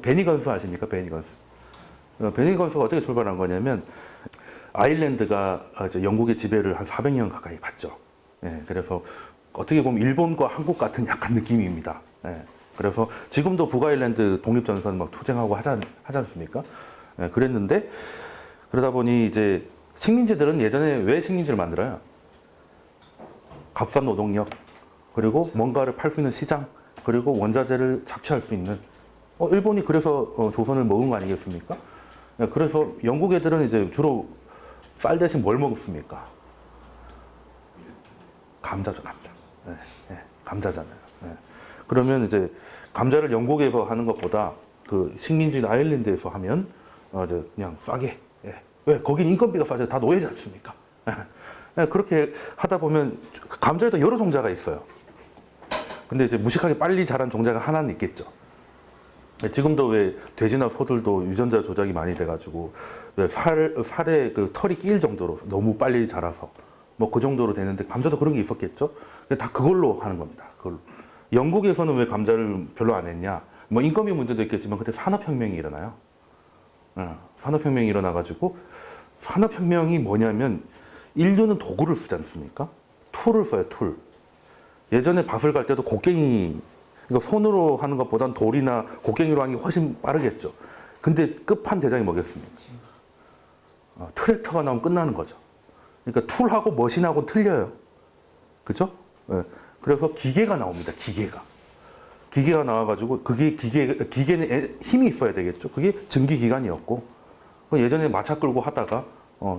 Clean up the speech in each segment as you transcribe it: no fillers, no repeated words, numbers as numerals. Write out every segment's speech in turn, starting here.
베니건수 아십니까? 베니건수. 베니건수가 어떻게 출발한 거냐면 아일랜드가 영국의 지배를 한 400년 가까이 받죠. 예, 그래서 어떻게 보면 일본과 한국 같은 약간 느낌입니다. 예, 그래서 지금도 북아일랜드 독립전선 막 투쟁하고 하지 않습니까? 예, 그랬는데 그러다 보니 이제 식민지들은 예전에 왜 식민지를 만들어요? 값싼 노동력, 그리고 뭔가를 팔 수 있는 시장, 그리고 원자재를 착취할 수 있는. 일본이 그래서 조선을 먹은 거 아니겠습니까? 예, 그래서 영국 애들은 이제 주로 쌀 대신 뭘 먹습니까? 감자죠, 감자. 예, 예, 감자잖아요. 예. 그러면 이제 감자를 영국에서 하는 것보다 그 식민지인 아일랜드에서 하면 이제 그냥 싸게. 예. 왜? 거긴 인건비가 싸죠. 다 노예지 않습니까? 예. 예, 그렇게 하다 보면 감자에도 여러 종자가 있어요. 근데 이제 무식하게 빨리 자란 종자가 하나는 있겠죠. 지금도 왜 돼지나 소들도 유전자 조작이 많이 돼가지고 왜 살에 그 털이 끼일 정도로 너무 빨리 자라서 뭐 그 정도로 되는데 감자도 그런 게 있었겠죠. 다 그걸로 하는 겁니다. 그걸로. 영국에서는 왜 감자를 별로 안 했냐? 뭐 인건비 문제도 있겠지만 그때 산업혁명이 일어나요. 산업혁명이 일어나가지고 산업혁명이 뭐냐면 인류는 도구를 쓰지 않습니까? 툴을 써요, 툴. 예전에 밭을 갈 때도 곡괭이, 그러니까 손으로 하는 것보단 돌이나 곡괭이로 하는 게 훨씬 빠르겠죠. 근데 끝판 대장이 뭐겠습니까? 트랙터가 나오면 끝나는 거죠. 그러니까 툴하고 머신하고 틀려요. 그죠? 네. 그래서 기계가 나옵니다. 기계가 나와가지고 그게 기계는 힘이 있어야 되겠죠. 그게 증기기관이었고 예전에 마차 끌고 하다가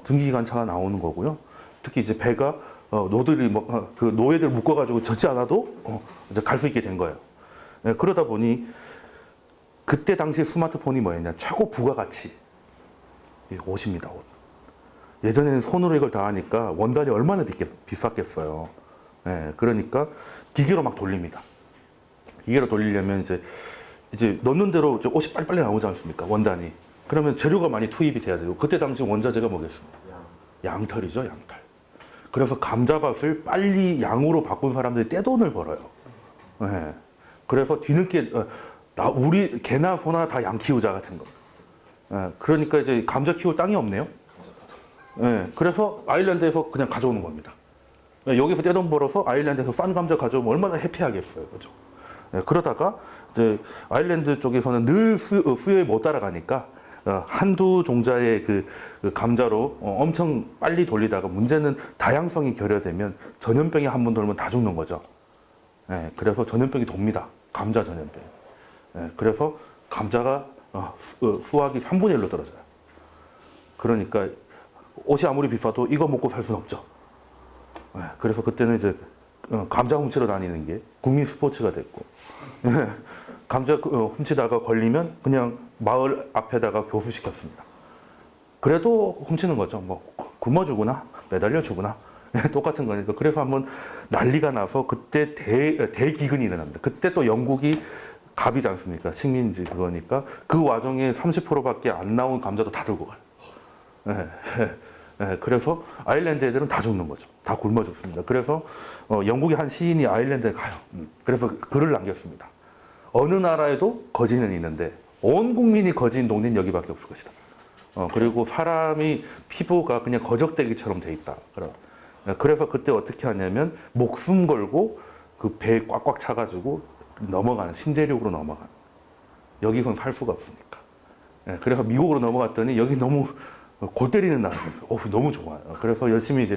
증기기관차가 나오는 거고요. 특히 이제 배가 노들이 그 노예들 묶어가지고 젖지 않아도 이제 갈 수 있게 된 거예요. 네, 그러다 보니 그때 당시 스마트폰이 뭐였냐? 최고 부가가치 옷입니다. 옷. 예전에는 손으로 이걸 다 하니까 원단이 얼마나 비쌌겠어요. 네, 그러니까 기계로 막 돌립니다. 기계로 돌리려면 이제 넣는 대로 옷이 빨리빨리 나오지 않습니까? 원단이. 그러면 재료가 많이 투입이 돼야 되고 그때 당시 원자재가 뭐겠습니까? 양털이죠, 양털. 그래서 감자밭을 빨리 양으로 바꾼 사람들이 떼돈을 벌어요. 네. 그래서 뒤늦게 우리 개나 소나 다 양 키우자가 된 겁니다. 네. 그러니까 이제 감자 키울 땅이 없네요. 네. 그래서 아일랜드에서 그냥 가져오는 겁니다. 네. 여기서 떼돈 벌어서 아일랜드에서 싼 감자 가져오면 얼마나 해피하겠어요, 그죠? 네. 그러다가 이제 아일랜드 쪽에서는 늘 수요에 못 따라가니까 한두 종자의 그 감자로 엄청 빨리 돌리다가 문제는 다양성이 결여되면 전염병이 한 번 돌면 다 죽는 거죠. 네, 그래서 전염병이 돕니다. 감자 전염병. 네, 그래서 감자가 수확이 3분의 1로 떨어져요. 그러니까 옷이 아무리 비싸도 이거 먹고 살 수는 없죠. 네, 그래서 그때는 이제 감자 훔치러 다니는 게 국민 스포츠가 됐고 감자 훔치다가 걸리면 그냥 마을 앞에다가 교수시켰습니다. 그래도 훔치는 거죠. 뭐 굶어주구나, 매달려주구나 똑같은 거니까. 그래서 한번 난리가 나서 그때 대기근이 일어납니다. 그때 또 영국이 갑이지 않습니까? 식민지 그거니까 그 와중에 30%밖에 안 나온 감자도 다 들고 가요. 네. 네, 그래서 아일랜드 애들은 다 죽는 거죠. 다 굶어 죽습니다. 그래서 영국의 한 시인이 아일랜드에 가요. 그래서 글을 남겼습니다. 어느 나라에도 거지는 있는데 온 국민이 거지인 동네는 여기밖에 없을 것이다. 그리고 사람이 피부가 그냥 거적대기처럼 돼 있다. 그래서 그때 어떻게 하냐면 목숨 걸고 그 배에 꽉꽉 차가지고 넘어가는, 신대륙으로 넘어가는. 여기선 살 수가 없으니까. 그래서 미국으로 넘어갔더니 여기 너무 골 때리는 나라였어요. 너무 좋아요. 그래서 열심히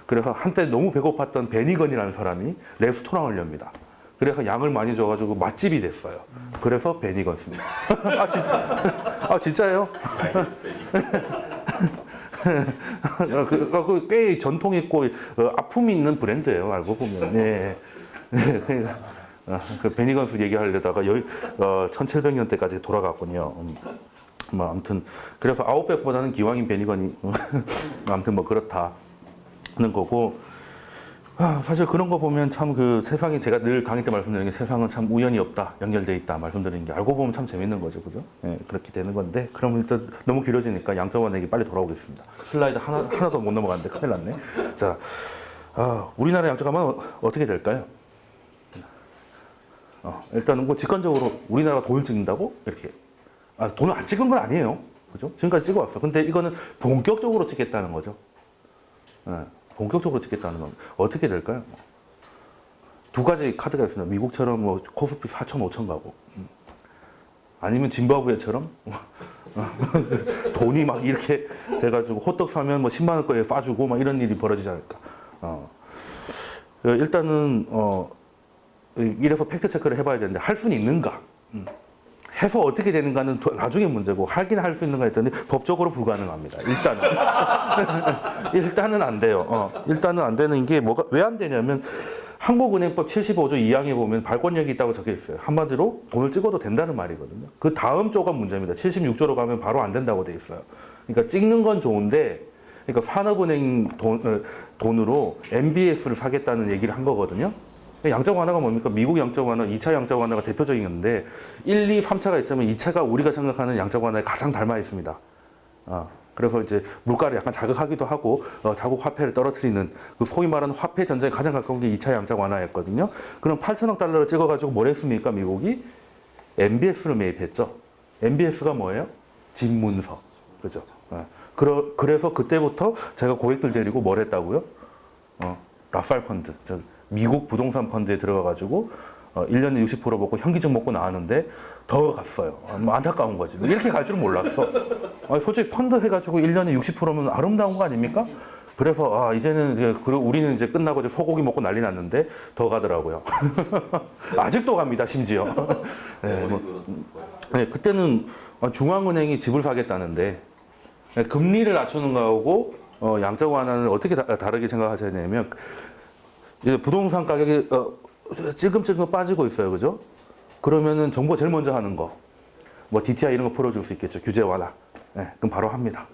그래서 한때 너무 배고팠던 베니건이라는 사람이 레스토랑을 엽니다. 그래서 양을 많이 줘가지고 맛집이 됐어요. 그래서 베니건스입니다. 아, 진짜? 진짜예요? 꽤 전통 있고 아픔이 있는 브랜드예요. 알고 보면. 예. 그 베니건스 얘기하려다가 1700년대까지 돌아갔군요. 뭐 아무튼 그래서 아웃백보다는 기왕인 베니건이 아무튼 뭐 그렇다 하는 거고. 사실 그런 거 보면 참 그 세상이 제가 늘 강의 때 말씀드리는 게 세상은 참 우연이 없다, 연결돼 있다 말씀드리는 게 알고 보면 참 재밌는 거죠, 그죠? 예, 그렇게 되는 건데 그럼 일단 너무 길어지니까 양자원액이 빨리 돌아오겠습니다. 슬라이드 하나도 못 넘어갔는데 큰일 났네. 자, 우리나라 양자가만 어떻게 될까요? 일단은 뭐 직관적으로 우리나라가 돈을 찍는다고 이렇게 돈을 안 찍은 건 아니에요, 그죠? 지금까지 찍어왔어. 근데 이거는 본격적으로 찍겠다는 거죠. 본격적으로 찍겠다는 건 어떻게 될까요? 두 가지 카드가 있습니다. 미국처럼 뭐 코스피 4천, 5천 가고, 아니면 짐바브웨처럼 돈이 막 이렇게 돼가지고 호떡 사면 뭐 10만 원거리에 싸주고 막 이런 일이 벌어지지 않을까. 일단은 이래서 팩트 체크를 해봐야 되는데 할 수는 있는가? 해서 어떻게 되는가는 나중에 문제고 하긴 할 수 있는가 했더니 법적으로 불가능합니다. 일단은 일단은 안 돼요. 일단은 안 되는 게 뭐가 왜 안 되냐면 한국은행법 75조 2항에 보면 발권력이 있다고 적혀 있어요. 한마디로 돈을 찍어도 된다는 말이거든요. 그 다음 조가 문제입니다. 76조로 가면 바로 안 된다고 돼 있어요. 그러니까 찍는 건 좋은데, 그러니까 산업은행 돈으로 MBS를 사겠다는 얘기를 한 거거든요. 양적 완화가 뭡니까? 미국 양적 완화, 2차 양적 완화가 대표적인 건데 1, 2, 3차가 있자면 2차가 우리가 생각하는 양적 완화에 가장 닮아 있습니다. 그래서 이제 물가를 약간 자극하기도 하고 자국 화폐를 떨어뜨리는 그 소위 말하는 화폐 전쟁에 가장 가까운 게 2차 양적 완화였거든요. 그럼 8천억 달러를 찍어가지고 뭘 했습니까? 미국이 MBS를 매입했죠. MBS가 뭐예요? 집문서, 그죠? 그래서 그때부터 제가 고객들 데리고 뭘 했다고요? 라팔 펀드, 즉 미국 부동산 펀드에 들어가가지고 1년에 60% 먹고 현기증 먹고 나왔는데 더 갔어요. 안타까운 거지. 이렇게 갈 줄은 몰랐어. 솔직히 펀드 해가지고 1년에 60%면 아름다운 거 아닙니까? 그래서 이제는 우리는 이제 끝나고 이제 소고기 먹고 난리 났는데 더 가더라고요. 아직도 갑니다, 심지어. 그때는 중앙은행이 집을 사겠다는데 금리를 낮추는 거하고 양적 완화는 어떻게 다르게 생각하셔야 되냐면 이제 부동산 가격이 찔끔찔끔 빠지고 있어요, 그죠? 그러면은 정부가 제일 먼저 하는 거, 뭐 DTI 이런 거 풀어줄 수 있겠죠, 규제 완화. 그럼 바로 합니다.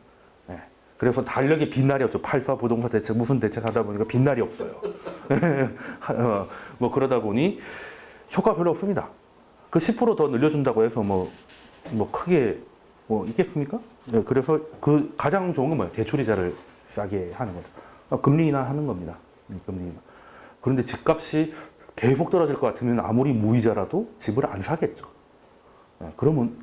그래서 달력에 빈날이 없죠. 8.4 부동산 대책 무슨 대책 하다 보니까 빈날이 없어요. 뭐 그러다 보니 효과 별로 없습니다. 그 10% 더 늘려준다고 해서 뭐 크게 있겠습니까? 그래서 그 가장 좋은 건 뭐예요? 대출이자를 싸게 하는 거죠. 금리 인하하는 겁니다. 금리 인하. 그런데 집값이 계속 떨어질 것 같으면 아무리 무이자라도 집을 안 사겠죠. 그러면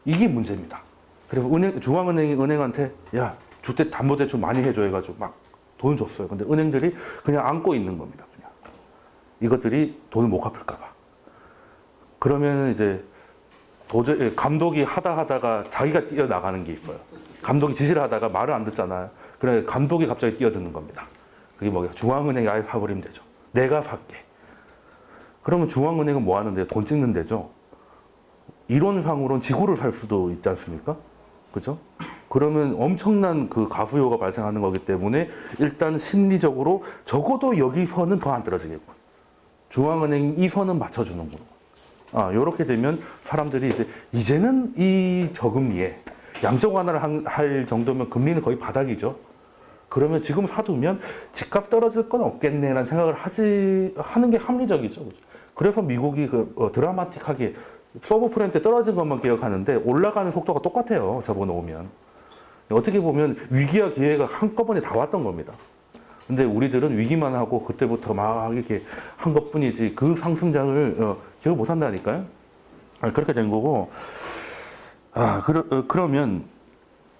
이게 문제입니다. 그래서 중앙은행이 은행한테 야, 주택 담보대출 많이 해줘 해가지고 막 돈 줬어요. 근데 은행들이 그냥 안고 있는 겁니다. 그냥 이것들이 돈을 못 갚을까봐. 그러면 이제 도저히 감독이 하다가 자기가 뛰어나가는 게 있어요. 감독이 지시를 하다가 말을 안 듣잖아요. 그래 감독이 갑자기 뛰어드는 겁니다. 그게 뭐야? 중앙은행이 아예 사버리면 되죠. 내가 살게. 그러면 중앙은행은 뭐 하는데요? 돈 찍는 데죠. 이론상으로는 지구를 살 수도 있지 않습니까? 그죠? 그러면 엄청난 그 가수요가 발생하는 거기 때문에 일단 심리적으로 적어도 여기서는 더 안 떨어지겠군. 중앙은행이 이 선은 맞춰주는구나. 요렇게 되면 사람들이 이제는 이 저금리에 양적 완화를 할 정도면 금리는 거의 바닥이죠. 그러면 지금 사두면 집값 떨어질 건 없겠네라는 생각을 하는 게 합리적이죠. 그래서 미국이 드라마틱하게 서브프라임 때 떨어진 것만 기억하는데 올라가는 속도가 똑같아요. 접어놓으면. 어떻게 보면 위기와 기회가 한꺼번에 다 왔던 겁니다. 근데 우리들은 위기만 하고 그때부터 막 이렇게 한 것뿐이지 그 상승장을 기억 못 한다니까요. 그렇게 된 거고. 그러면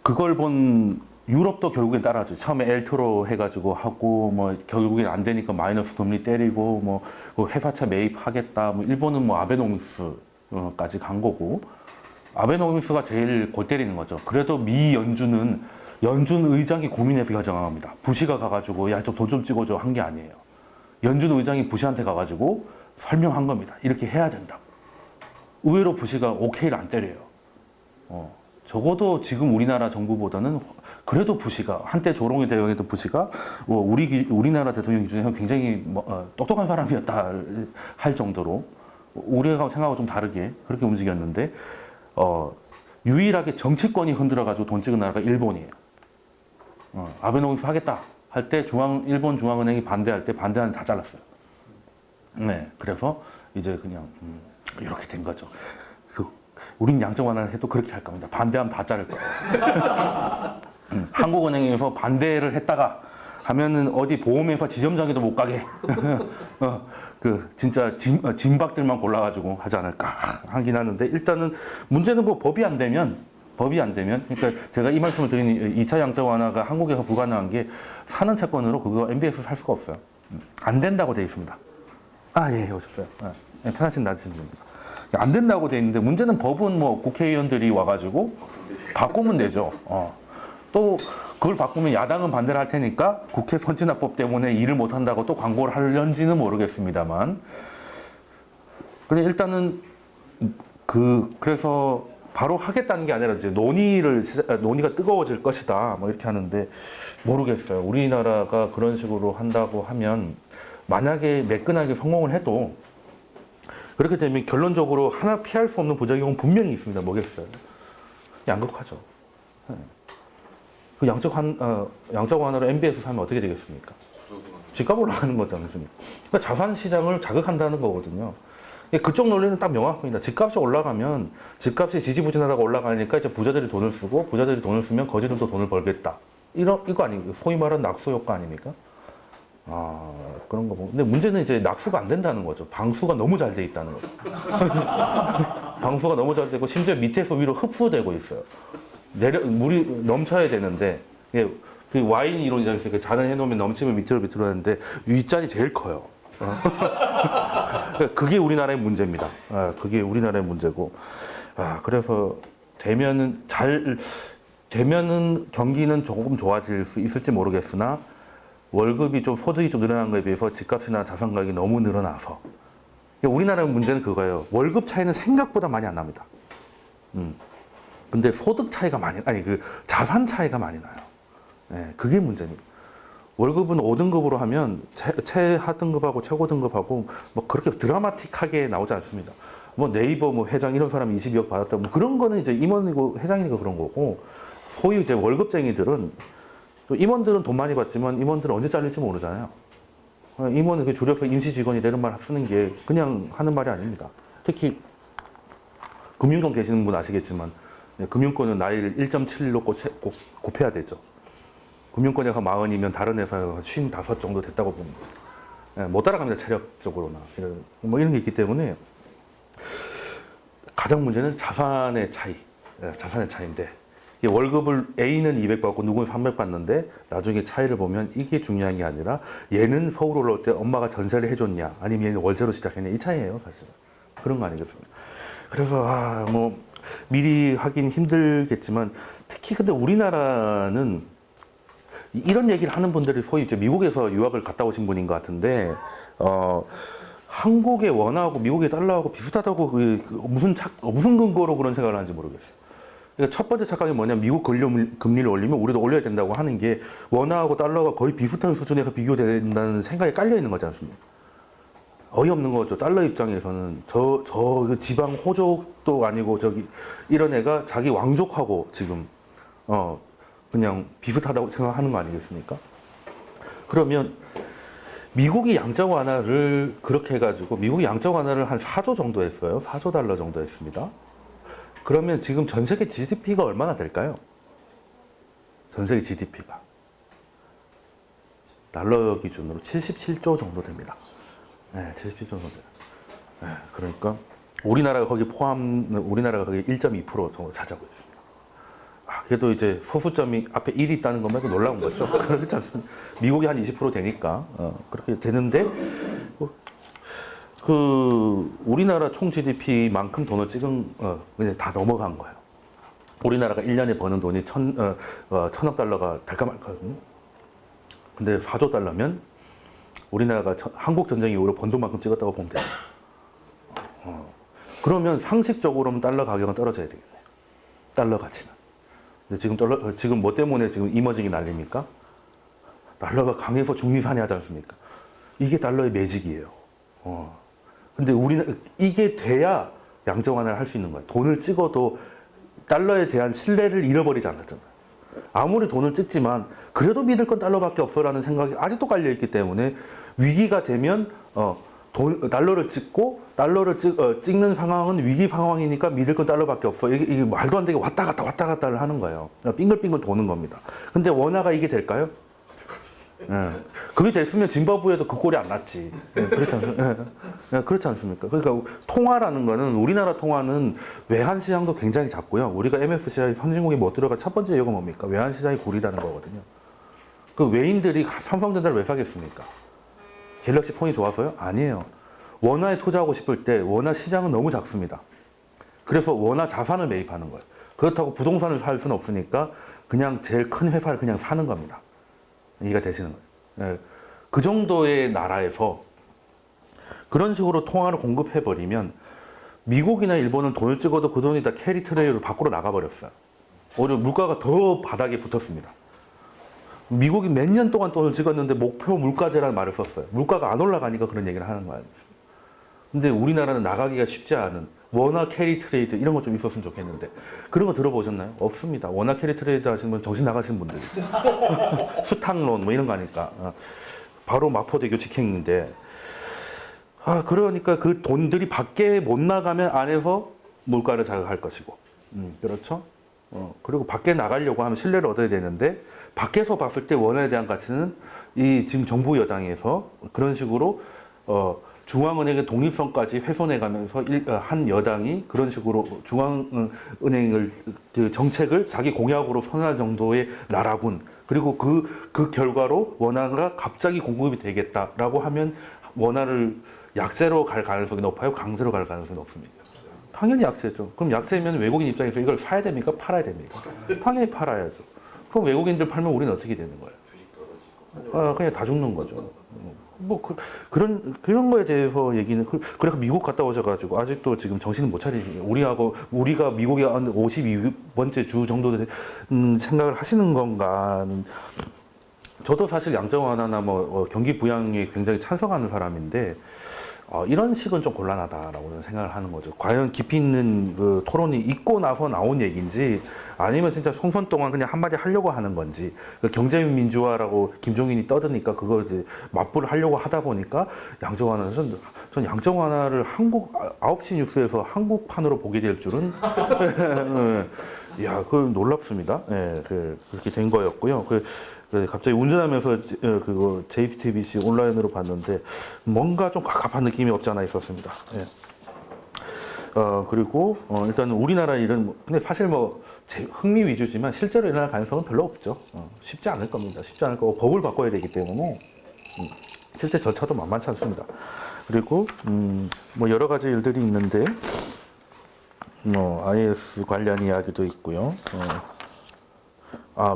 그걸 본 유럽도 결국엔 따라하죠. 처음에 엘트로 해가지고 하고 뭐 결국엔 안 되니까 마이너스 금리 때리고 뭐 회사차 매입하겠다. 뭐 일본은 뭐 아베노믹스까지 간 거고. 아베노믹스가 제일 골 때리는 거죠. 그래도 미 연준 의장이 고민해서 결정합니다. 부시가 가가지고 야 좀 돈 좀 찍어줘 한 게 아니에요. 연준 의장이 부시한테 가가지고 설명한 겁니다. 이렇게 해야 된다고. 의외로 부시가 오케이를 안 때려요. 적어도 지금 우리나라 정부보다는 그래도 부시가 한때 조롱이 대응했던 부시가 우리나라 대통령 기준에 굉장히 똑똑한 사람이었다 할 정도로 우리가 생각하고 좀 다르게 그렇게 움직였는데 유일하게 정치권이 흔들어가지고 돈 찍은 나라가 일본이에요. 아베노믹스 하겠다 할 때 일본 중앙은행이 반대할 때 반대하는 다 잘랐어요. 네, 그래서 이제 그냥 이렇게 된 거죠. 우린 양적 완화를 해도 그렇게 할 겁니다. 반대하면 다 자를 거예요. 한국은행에서 반대를 했다가 하면은 어디 보험회사 지점장에도 못 가게 진짜 진박들만 골라가지고 하지 않을까 하긴 하는데, 일단은 문제는 뭐 법이 안 되면 그러니까 제가 이 말씀을 드린 2차 양적 완화가 한국에서 불가능한 게 사는 채권으로 그거 MBS 살 수가 없어요. 안 된다고 돼 있습니다. 예, 오셨어요. 편하신 낮으신 분입니다. 안 된다고 돼 있는데, 문제는 법은 뭐 국회의원들이 와가지고 바꾸면 되죠. 또 그걸 바꾸면 야당은 반대를 할 테니까 국회 선진화법 때문에 일을 못 한다고 또 광고를 하려는지는 모르겠습니다만, 근데 일단은 그래서 바로 하겠다는 게 아니라 이제 논의가 뜨거워질 것이다 뭐 이렇게 하는데, 모르겠어요. 우리나라가 그런 식으로 한다고 하면 만약에 매끈하게 성공을 해도 그렇게 되면 결론적으로 하나 피할 수 없는 부작용은 분명히 있습니다. 뭐겠어요? 양극화죠. 그 양적 완화로 MBS 사면 어떻게 되겠습니까? 집값 올라가는 거지 않습니까? 그러니까 자산 시장을 자극한다는 거거든요. 그쪽 논리는 딱 명확합니다. 집값이 올라가면 집값이 지지부진하다가 올라가니까 이제 부자들이 돈을 쓰고, 부자들이 돈을 쓰면 거지들도 돈을 벌겠다. 이거 아니고 소위 말하는 낙수 효과 아닙니까? 그런 거 보고. 근데 문제는 이제 낙수가 안 된다는 거죠. 방수가 너무 잘 돼 있다는 거죠. 방수가 너무 잘 되고 심지어 밑에서 위로 흡수되고 있어요. 물이 넘쳐야 되는데, 그 와인 이론이잖아요. 잔을 해놓으면 넘치면 밑으로 하는데 윗잔이 제일 커요. 그게 우리나라의 문제입니다. 그게 우리나라의 문제고. 그래서 되면은 경기는 조금 좋아질 수 있을지 모르겠으나, 월급이 소득이 좀 늘어난 거에 비해서 집값이나 자산 가격이 너무 늘어나서, 우리나라의 문제는 그거예요. 월급 차이는 생각보다 많이 안 납니다. 근데 소득 차이가 자산 차이가 많이 나요. 그게 문제입니다. 월급은 5등급으로 하면 최하등급하고 최고등급하고 뭐 그렇게 드라마틱하게 나오지 않습니다. 뭐 네이버 회장 이런 사람이 22억 받았다, 뭐 그런 거는 이제 임원이고 회장이니까 그런 거고, 소위 이제 월급쟁이들은, 또 임원들은 돈 많이 받지만 임원들은 언제 잘릴지 모르잖아요. 임원은 줄여서 임시 직원이 되는 말 쓰는 게 그냥 하는 말이 아닙니다. 특히 금융권 계시는 분 아시겠지만, 금융권은 나이를 1.7로 곱해야 되죠. 금융권에서 40이면 다른 회사에서 55 정도 됐다고 봅니다. 못 따라갑니다. 체력적으로나. 뭐 이런 게 있기 때문에 가장 문제는 자산의 차이인데, 월급을 A는 200 받고 누구는 300 받는데 나중에 차이를 보면 이게 중요한 게 아니라 얘는 서울 올라올 때 엄마가 전세를 해줬냐 아니면 얘는 월세로 시작했냐, 이 차이예요 사실. 그런 거 아니겠습니까? 그래서 뭐 미리 하긴 힘들겠지만, 특히 근데 우리나라는 이런 얘기를 하는 분들이 소위 이제 미국에서 유학을 갔다 오신 분인 것 같은데, 한국의 원화하고 미국의 달러하고 비슷하다고 무슨 근거로 그런 생각을 하는지 모르겠어요. 그러니까 첫 번째 착각이 뭐냐면, 미국 금리를 올리면 우리도 올려야 된다고 하는 게 원화하고 달러가 거의 비슷한 수준에서 비교된다는 생각이 깔려 있는 거지 않습니까? 어이없는 거죠. 달러 입장에서는 지방 호족도 아니고 이런 애가 자기 왕족하고 지금 그냥 비슷하다고 생각하는 거 아니겠습니까? 그러면 미국이 양적 완화를 그렇게 해가지고, 미국이 양적 완화를 한 4조 정도 했어요. 4조 달러 정도 했습니다. 그러면 지금 전 세계 GDP가 얼마나 될까요? 전 세계 GDP가 달러 기준으로 77조 정도 됩니다. 77조 정도 돼요. 그러니까 우리나라가 거기 1.2% 정도 차지하고 있습니다. 그래도 이제 소수점이 앞에 1이 있다는 것만 해도 놀라운 거죠. 그렇지 않습니까? 미국이 한 20% 되니까 그렇게 되는데, 우리나라 총 GDP만큼 돈을 찍은 그냥 다 넘어간 거예요. 우리나라가 1년에 버는 돈이 1,000억 달러가 될까 말까거든요. 근데 4조 달러면 우리나라가 한국 전쟁 이후로 번 돈만큼 찍었다고 보면 돼요. 그러면 상식적으로는 달러 가격은 떨어져야 되겠네요. 달러 가치는. 근데 지금 뭐 때문에 지금 이머징이 날립니까? 달러가 강해서 중리산이 하지 않습니까? 이게 달러의 매직이에요. 근데 이게 돼야 양적 완화를 할 수 있는 거예요. 돈을 찍어도 달러에 대한 신뢰를 잃어버리지 않았잖아요. 아무리 돈을 찍지만 그래도 믿을 건 달러밖에 없어라는 생각이 아직도 깔려 있기 때문에 위기가 되면 달러를 찍는 상황은 위기 상황이니까 믿을 건 달러밖에 없어. 이게 말도 안 되게 왔다 갔다를 하는 거예요. 빙글빙글 도는 겁니다. 근데 원화가 이게 될까요? 예. 그게 됐으면 짐바브웨도 그 꼴이 안 났지. 예, 그렇지 않습니까? 그러니까 통화라는 거는 우리나라 통화는 외환 시장도 굉장히 작고요. 우리가 MFCI 선진국에 못 들어가 첫 번째 이유가 뭡니까? 외환 시장이 고리다는 거거든요. 그 외인들이 삼성전자를 왜 사겠습니까? 갤럭시 폰이 좋아서요? 아니에요. 원화에 투자하고 싶을 때 원화 시장은 너무 작습니다. 그래서 원화 자산을 매입하는 거예요. 그렇다고 부동산을 살 수는 없으니까 그냥 제일 큰 회사를 그냥 사는 겁니다. 이해가 되시는 거죠. 예. 그 정도의 나라에서 그런 식으로 통화를 공급해버리면 미국이나 일본은 돈을 찍어도 그 돈이 다 캐리 트레이로 밖으로 나가버렸어요. 오히려 물가가 더 바닥에 붙었습니다. 미국이 몇 년 동안 돈을 찍었는데 목표 물가제라는 말을 썼어요. 물가가 안 올라가니까 그런 얘기를 하는 거예요. 근데 우리나라는 나가기가 쉽지 않은 원화 캐리 트레이드 이런 거 좀 있었으면 좋겠는데 그런 거 들어보셨나요? 없습니다. 원화 캐리 트레이드 하시는 분 정신 나가신 분들 수탁론 뭐 이런 거 하니까 바로 마포대교 직행인데 그러니까 그 돈들이 밖에 못 나가면 안에서 물가를 자극할 것이고 그렇죠? 그리고 밖에 나가려고 하면 신뢰를 얻어야 되는데 밖에서 봤을 때 원화에 대한 가치는 이 지금 정부 여당에서 그런 식으로 중앙은행의 독립성까지 훼손해가면서 한 여당이 그런 식으로 중앙은행을 그 정책을 자기 공약으로 선언할 정도의 나라군. 그리고 그 결과로 원화가 갑자기 공급이 되겠다라고 하면 원화를 약세로 갈 가능성이 높아요? 강세로 갈 가능성이 높습니다. 당연히 약세죠. 그럼 약세면 외국인 입장에서 이걸 사야 됩니까? 팔아야 됩니까? 당연히 팔아야죠. 그럼 외국인들 팔면 우리는 어떻게 되는 거예요? 그냥 다 죽는 거죠. 그런 거에 대해서 얘기는 그래서 미국 갔다 오셔가지고 아직도 지금 정신을 못 차리시죠. 우리가 미국에 한 52번째 주 정도 생각을 하시는 건가? 저도 사실 양정화나 경기 부양에 굉장히 찬성하는 사람인데 이런 식은 좀 곤란하다라고 생각을 하는 거죠. 과연 깊이 있는 그 토론이 있고 나서 나온 얘기인지 아니면 진짜 총선 동안 그냥 한마디 하려고 하는 건지 경제민주화라고 김종인이 떠드니까 그거 이제 맞불을 하려고 하다 보니까 양정화는 전 양정화를 한국 9시 뉴스에서 한국판으로 보게 될 줄은 야, 그 놀랍습니다. 예, 그렇게 된 거였고요. 갑자기 운전하면서 그거 JTBC 온라인으로 봤는데 뭔가 좀 갑갑한 느낌이 없지 않아 있었습니다. 예. 그리고 일단 우리나라 일은 근데 사실 흥미 위주지만 실제로 일어날 가능성은 별로 없죠. 쉽지 않을 겁니다. 쉽지 않을 거고 법을 바꿔야 되기 때문에 실제 절차도 만만치 않습니다. 그리고 여러 가지 일들이 있는데 IS 관련 이야기도 있고요.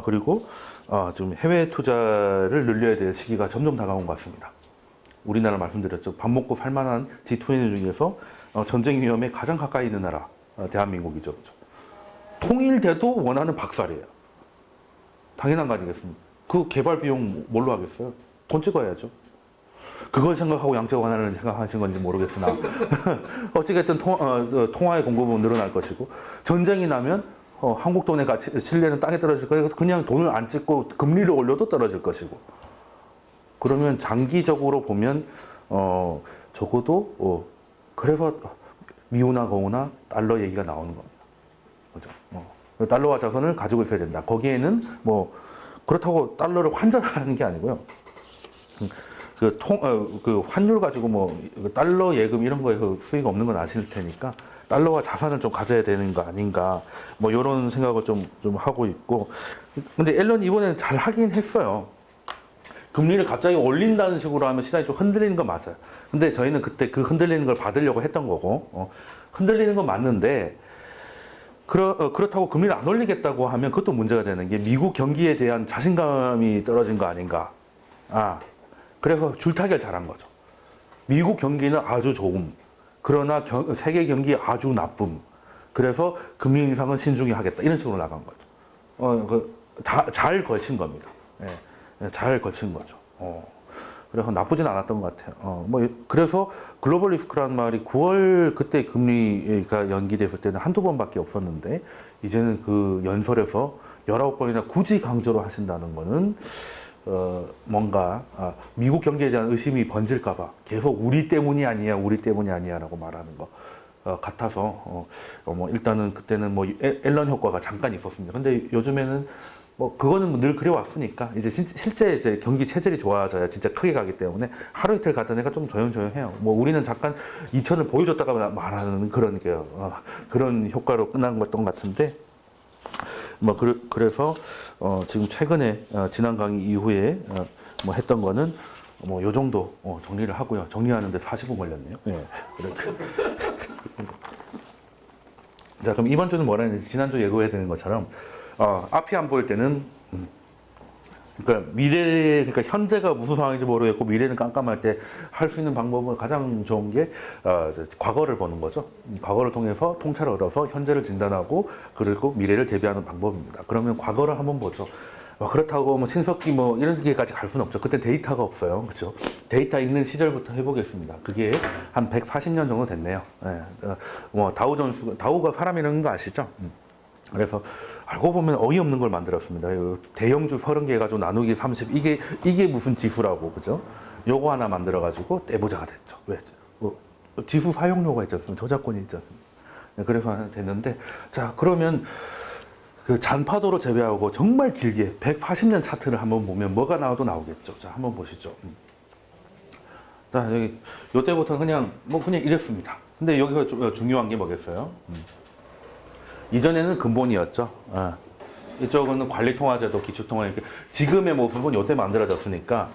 그리고 지금 해외 투자를 늘려야 될 시기가 점점 다가온 것 같습니다. 우리나라 말씀드렸죠. 밥 먹고 살만한 G20 중에서 전쟁 위험에 가장 가까이 있는 나라 대한민국이죠. 그렇죠? 통일돼도 원하는 박살이에요. 당연한 거 아니겠습니까? 그 개발 비용 뭘로 하겠어요? 돈 찍어야죠. 그걸 생각하고 양적 완화를 생각하신 건지 모르겠으나 어찌됐든 통화의 공급은 늘어날 것이고 전쟁이 나면 한국 돈의 가치, 신뢰는 땅에 떨어질 거예요. 그냥 돈을 안 찍고 금리를 올려도 떨어질 것이고. 그러면 장기적으로 보면 적어도 그래서 미우나 거우나 달러 얘기가 나오는 겁니다. 그죠? 달러와 자선을 가지고 있어야 된다. 거기에는 그렇다고 달러를 환전하는 게 아니고요. 그 환율 가지고 달러 예금 이런 거에서 수익 없는 건 아실 테니까 달러와 자산을 좀 가져야 되는 거 아닌가 이런 생각을 좀 하고 있고 근데 앨런이 이번에는 잘 하긴 했어요. 금리를 갑자기 올린다는 식으로 하면 시장이 좀 흔들리는 건 맞아요. 근데 저희는 그때 그 흔들리는 걸 받으려고 했던 거고 흔들리는 건 맞는데 그렇다고 금리를 안 올리겠다고 하면 그것도 문제가 되는 게 미국 경기에 대한 자신감이 떨어진 거 아닌가. 그래서 줄타기를 잘한 거죠. 미국 경기는 아주 좋음. 그러나 세계 경기 아주 나쁨. 그래서 금리 인상은 신중히 하겠다. 이런 식으로 나간 거죠. 잘 걸친 겁니다. 예, 잘 걸친 거죠. 그래서 나쁘진 않았던 것 같아요. 뭐 그래서 글로벌 리스크라는 말이 9월 그때 금리가 연기됐을 때는 한두 번밖에 없었는데 이제는 그 연설에서 19번이나 굳이 강조를 하신다는 거는 뭔가 미국 경제에 대한 의심이 번질까봐 계속 우리 때문이 아니야라고 말하는 거 같아서 뭐 일단은 그때는 뭐 앨런 효과가 잠깐 있었습니다. 근데 요즘에는 뭐 그거는 늘 그래왔으니까 이제 실제 이제 경기 체질이 좋아져야 진짜 크게 가기 때문에 하루 이틀 가던 애가 좀 조용조용해요. 뭐 우리는 잠깐 2천을 보여줬다가 말하는 그런 그런 효과로 끝난 것던 같은데. 뭐 그래서 지금 최근에 지난 강의 이후에 뭐 했던 거는 뭐 요 정도 정리를 하고요. 정리하는데 40분 걸렸네요. 예. 그렇게. 자, 그럼 이번 주는 뭐라 했는지 지난주 예고해야 되는 것처럼 앞이 안 보일 때는 그러니까 그러니까 현재가 무슨 상황인지 모르겠고 미래는 깜깜할 때 할 수 있는 방법은 가장 좋은 게 과거를 보는 거죠. 과거를 통해서 통찰을 얻어서 현재를 진단하고 그리고 미래를 대비하는 방법입니다. 그러면 과거를 한번 보죠. 그렇다고 뭐 신석기 뭐 이런 게까지 갈 수는 없죠. 그때 데이터가 없어요. 그렇죠? 데이터 있는 시절부터 해보겠습니다. 그게 한 140년 정도 됐네요. 예. 뭐 다우가 사람이라는 거 아시죠? 그래서 알고 보면 어이없는 걸 만들었습니다. 대형주 30개 해가지고 나누기 30 이게 무슨 지수라고 그죠? 요거 하나 만들어가지고 떼보자가 됐죠. 왜? 지수 사용료가 있지 않습니까? 저작권이 있지 않습니까? 네, 그래서 됐는데 자 그러면 그 잔파도로 제외하고 정말 길게 140년 차트를 한번 보면 뭐가 나와도 나오겠죠. 자 한번 보시죠. 자 여기 요때부터 그냥 이랬습니다. 근데 여기서 좀 중요한 게 뭐겠어요? 이전에는 근본이었죠. 이쪽은 관리통화제도 기초통화 이렇게 지금의 모습은 요때 만들어졌으니까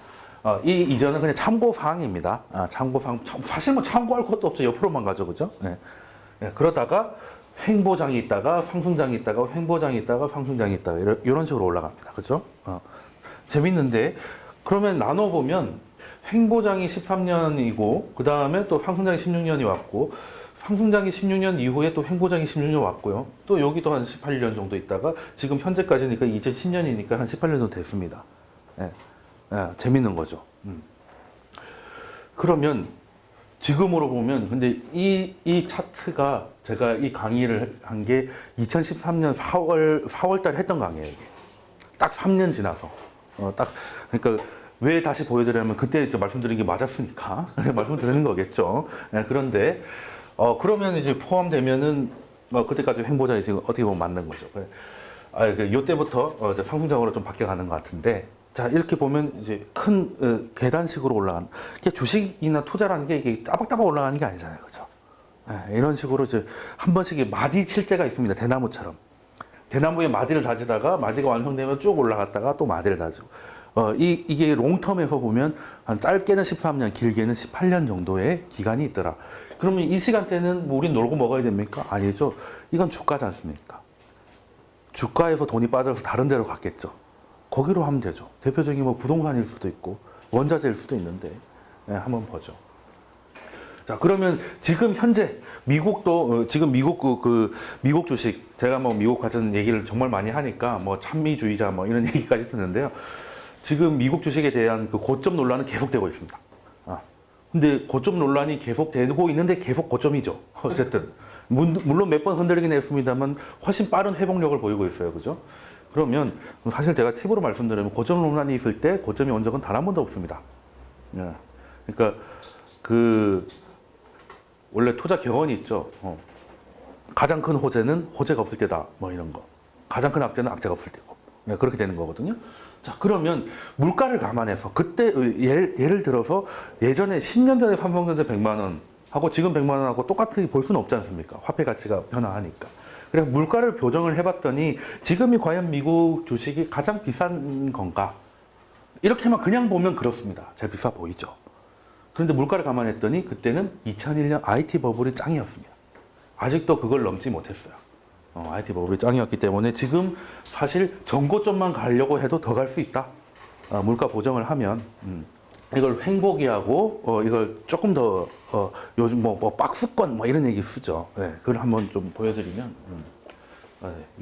이 이전은 그냥 참고사항입니다. 참고사항 사실 뭐 참고할 것도 없죠. 옆으로만 가죠, 그죠? 네. 네. 그러다가 횡보장이 있다가 상승장이 있다가 횡보장이 있다가 상승장이 있다가 이런 식으로 올라갑니다, 그죠? 재밌는데 그러면 나눠 보면 횡보장이 13년이고 그 다음에 또 상승장이 16년이 왔고. 상승장이 16년 이후에 또 횡보장이 16년 왔고요. 또 여기도 한 18년 정도 있다가 지금 현재까지니까 2010년이니까 한 18년 정도 됐습니다. 예. 예, 재밌는 거죠. 그러면 지금으로 보면 근데 이 차트가 제가 이 강의를 한 게 2013년 4월 달에 했던 강의예요. 이게. 딱 3년 지나서. 그러니까 왜 다시 보여드리냐면 그때 이제 말씀드린 게 맞았으니까 말씀드리는 거겠죠. 예, 그런데 그러면 이제 포함되면은 그때까지 횡보장이 지금 어떻게 보면 맞는 거죠. 요때부터 상승장으로 좀 바뀌어가는 것 같은데, 자 이렇게 보면 이제 큰 계단식으로 올라가는. 이게 주식이나 투자라는 게 이게 따박따박 올라가는 게 아니잖아요, 그렇죠? 이런 식으로 이제 한 번씩 마디 칠 때가 있습니다. 대나무처럼. 대나무에 마디를 다지다가 마디가 완성되면 쭉 올라갔다가 또 마디를 다지고. 이게 롱텀에서 보면 한 짧게는 13년, 길게는 18년 정도의 기간이 있더라. 그러면 이 시간대는 뭐 우린 놀고 먹어야 됩니까? 아니죠. 이건 주가지 않습니까? 주가에서 돈이 빠져서 다른 데로 갔겠죠. 거기로 하면 되죠. 대표적인 뭐 부동산일 수도 있고 원자재일 수도 있는데 한번 보죠. 자 그러면 지금 현재 미국도 지금 미국 미국 주식 제가 뭐 미국 가전 얘기를 정말 많이 하니까 뭐 찬미주의자 뭐 이런 얘기까지 듣는데요. 지금 미국 주식에 대한 그 고점 논란은 계속되고 있습니다. 근데 고점 논란이 계속되고 있는데 계속 고점이죠. 어쨌든 물론 몇 번 흔들리긴 했습니다만 훨씬 빠른 회복력을 보이고 있어요, 그죠? 그러면 사실 제가 팁으로 말씀드리면 고점 논란이 있을 때 고점이 온 적은 단 한 번도 없습니다. 그러니까 원래 투자 격언이 있죠. 가장 큰 호재는 호재가 없을 때다, 뭐 이런 거. 가장 큰 악재는 악재가 없을 때고. 그렇게 되는 거거든요. 자, 그러면 물가를 감안해서 그때 예를 들어서 예전에 10년 전에 삼성전자 100만 원 하고 지금 100만 원하고 똑같이 볼 수는 없지 않습니까? 화폐 가치가 변화하니까. 그래서 물가를 교정을 해봤더니 지금이 과연 미국 주식이 가장 비싼 건가? 이렇게만 그냥 보면 그렇습니다. 제일 비싸 보이죠. 그런데 물가를 감안했더니 그때는 2001년 IT 버블이 짱이었습니다. 아직도 그걸 넘지 못했어요. IT 버블이 짱이었기 때문에 지금 사실 전고점만 가려고 해도 더 갈 수 있다. 물가 보정을 하면 이걸 횡보기하고 이걸 조금 더 요즘 뭐 박스권 뭐 이런 얘기 쓰죠. 네, 그걸 한번 좀 보여드리면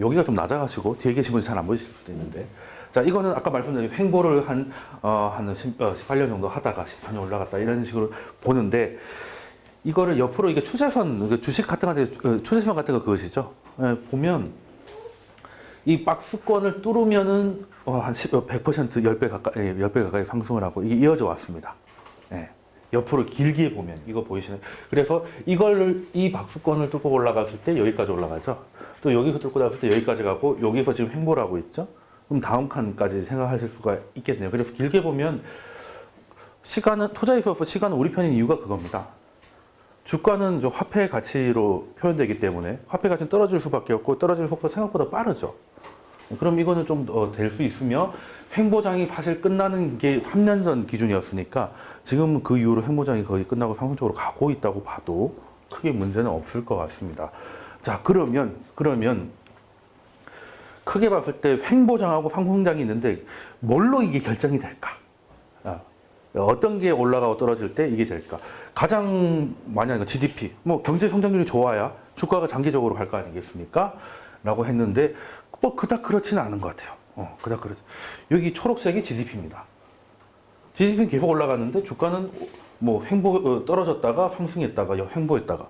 여기가 좀 낮아가지고 뒤에 계신 분이 잘 안 보이실 수도 있는데 자, 이거는 아까 말씀드린 횡보를 한 18년 정도 하다가 14년 올라갔다 이런 식으로 보는데 이거를 옆으로 이게 추세선, 주식 같은 거, 추세선 같은 거 그것이죠. 예, 보면 이 박스권을 뚫으면은 한 100%, 10배 가까이, 10배 가까이 상승을 하고 이게 이어져 왔습니다. 예. 옆으로 길게 보면 이거 보이시나요? 그래서 이 박스권을 뚫고 올라갔을 때 여기까지 올라가죠. 또 여기서 뚫고 나갔을 때 여기까지 가고 여기서 지금 횡보를 하고 있죠. 그럼 다음 칸까지 생각하실 수가 있겠네요. 그래서 길게 보면 투자에 있어서 시간은 우리 편인 이유가 그겁니다. 주가는 화폐 가치로 표현되기 때문에 화폐 가치는 떨어질 수밖에 없고 떨어지는 속도가 생각보다 빠르죠. 그럼 이거는 좀 될 수 있으며 횡보장이 사실 끝나는 게 3년 전 기준이었으니까 지금 그 이후로 횡보장이 거의 끝나고 상승적으로 가고 있다고 봐도 크게 문제는 없을 것 같습니다. 자, 그러면 크게 봤을 때 횡보장하고 상승장이 있는데 뭘로 이게 결정이 될까? 어떤 게 올라가고 떨어질 때 이게 될까? 가장 많이 하는 건 GDP, 뭐 경제 성장률이 좋아야 주가가 장기적으로 갈 거 아니겠습니까? 라고 했는데 뭐 그닥 그렇지는 않은 것 같아요. 그닥 그렇지. 여기 초록색이 GDP입니다. GDP는 계속 올라갔는데 주가는 뭐 떨어졌다가 상승했다가 횡보했다가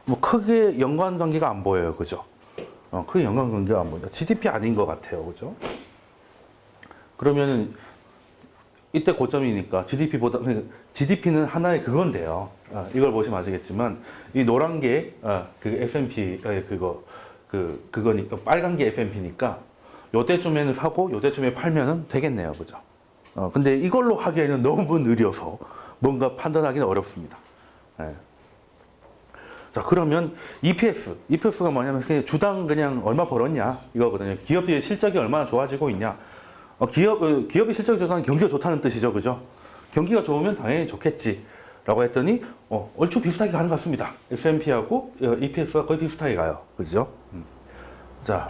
뭐 크게 연관관계가 안 보여요, 그죠? 크게 연관관계가 안 보인다. GDP 아닌 것 같아요, 그죠? 그러면은 이때 고점이니까 GDP는 하나의 그건데요. 이걸 보시면 아시겠지만 이 노란 게 그 S&P 그거니까 빨간 게 S&P니까 요때쯤에는 사고 요때쯤에 팔면은 되겠네요, 그죠? 근데 이걸로 하기에는 너무 느려서 뭔가 판단하기는 어렵습니다. 네. 자, 그러면 EPS가 뭐냐면 그냥 주당 그냥 얼마 벌었냐 이거거든요. 기업의 실적이 얼마나 좋아지고 있냐. 기업의 실적이 좋다는 경기가 좋다는 뜻이죠, 그죠? 경기가 좋으면 당연히 좋겠지. 라고 했더니, 얼추 비슷하게 가는 것 같습니다. S&P하고 EPS가 거의 비슷하게 가요. 그죠? 자,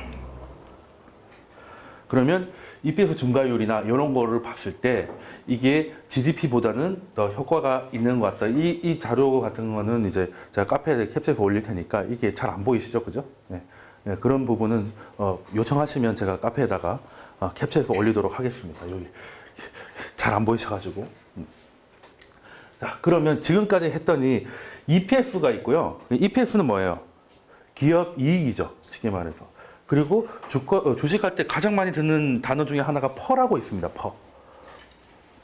그러면 EPS 증가율이나 이런 거를 봤을 때 이게 GDP보다는 더 효과가 있는 것 같다. 이 자료 같은 거는 이제 제가 카페에 캡처해서 올릴 테니까 이게 잘 안 보이시죠? 그죠? 네. 네, 그런 부분은 요청하시면 제가 카페에다가 캡처해서 올리도록 하겠습니다. 여기 잘 안 보이셔가지고. 자, 그러면 지금까지 했더니 EPS가 있고요. EPS는 뭐예요? 기업 이익이죠. 쉽게 말해서. 그리고 주식할 때 가장 많이 듣는 단어 중에 하나가 퍼라고 있습니다.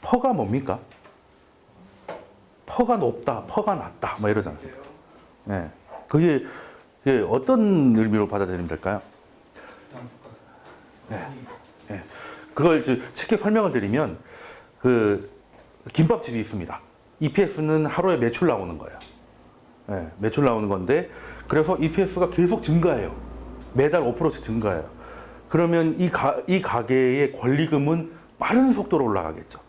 퍼가 뭡니까? 퍼가 높다, 퍼가 낮다, 뭐 이러지 않습니까? 네. 그게 어떤 의미로 받아들이면 될까요? 네. 네. 그걸 쉽게 설명을 드리면 김밥집이 있습니다. EPS는 하루에 매출 나오는 거예요. 네, 매출 나오는 건데 그래서 EPS가 계속 증가해요. 매달 5%씩 증가해요. 그러면 이 가게의 권리금은 빠른 속도로 올라가겠죠.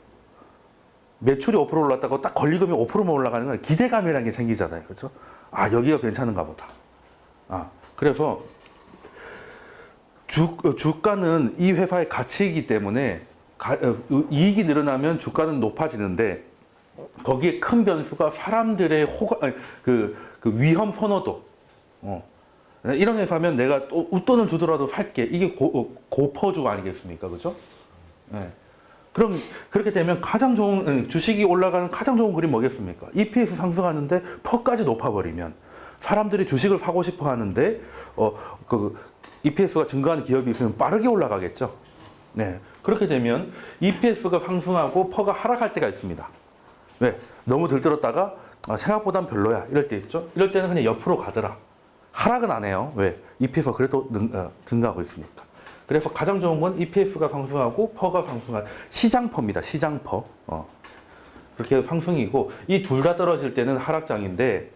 매출이 5% 올랐다고 딱 권리금이 5%만 올라가는 건 기대감이라는 게 생기잖아요. 그렇죠? 여기가 괜찮은가 보다. 그래서 주가는 이 회사의 가치이기 때문에 이익이 늘어나면 주가는 높아지는데 거기에 큰 변수가 사람들의 위험 선호도. 이런 회사면 내가 또 웃돈을 주더라도 살게. 이게 고퍼주 아니겠습니까? 그죠? 네. 그럼 그렇게 되면 주식이 올라가는 가장 좋은 그림 뭐겠습니까? EPS 상승하는데 퍼까지 높아버리면 사람들이 주식을 사고 싶어 하는데 EPS가 증가하는 기업이 있으면 빠르게 올라가겠죠. 네. 그렇게 되면 EPS가 상승하고 퍼가 하락할 때가 있습니다. 왜? 너무 들들었다가 생각보단 별로야. 이럴 때 있죠. 이럴 때는 그냥 옆으로 가더라. 하락은 안 해요. 왜? EPS가 그래도 증가하고 있으니까. 그래서 가장 좋은 건 EPS가 상승하고 퍼가 상승한 시장퍼입니다. 시장퍼. 그렇게 상승이고 이 둘 다 떨어질 때는 하락장인데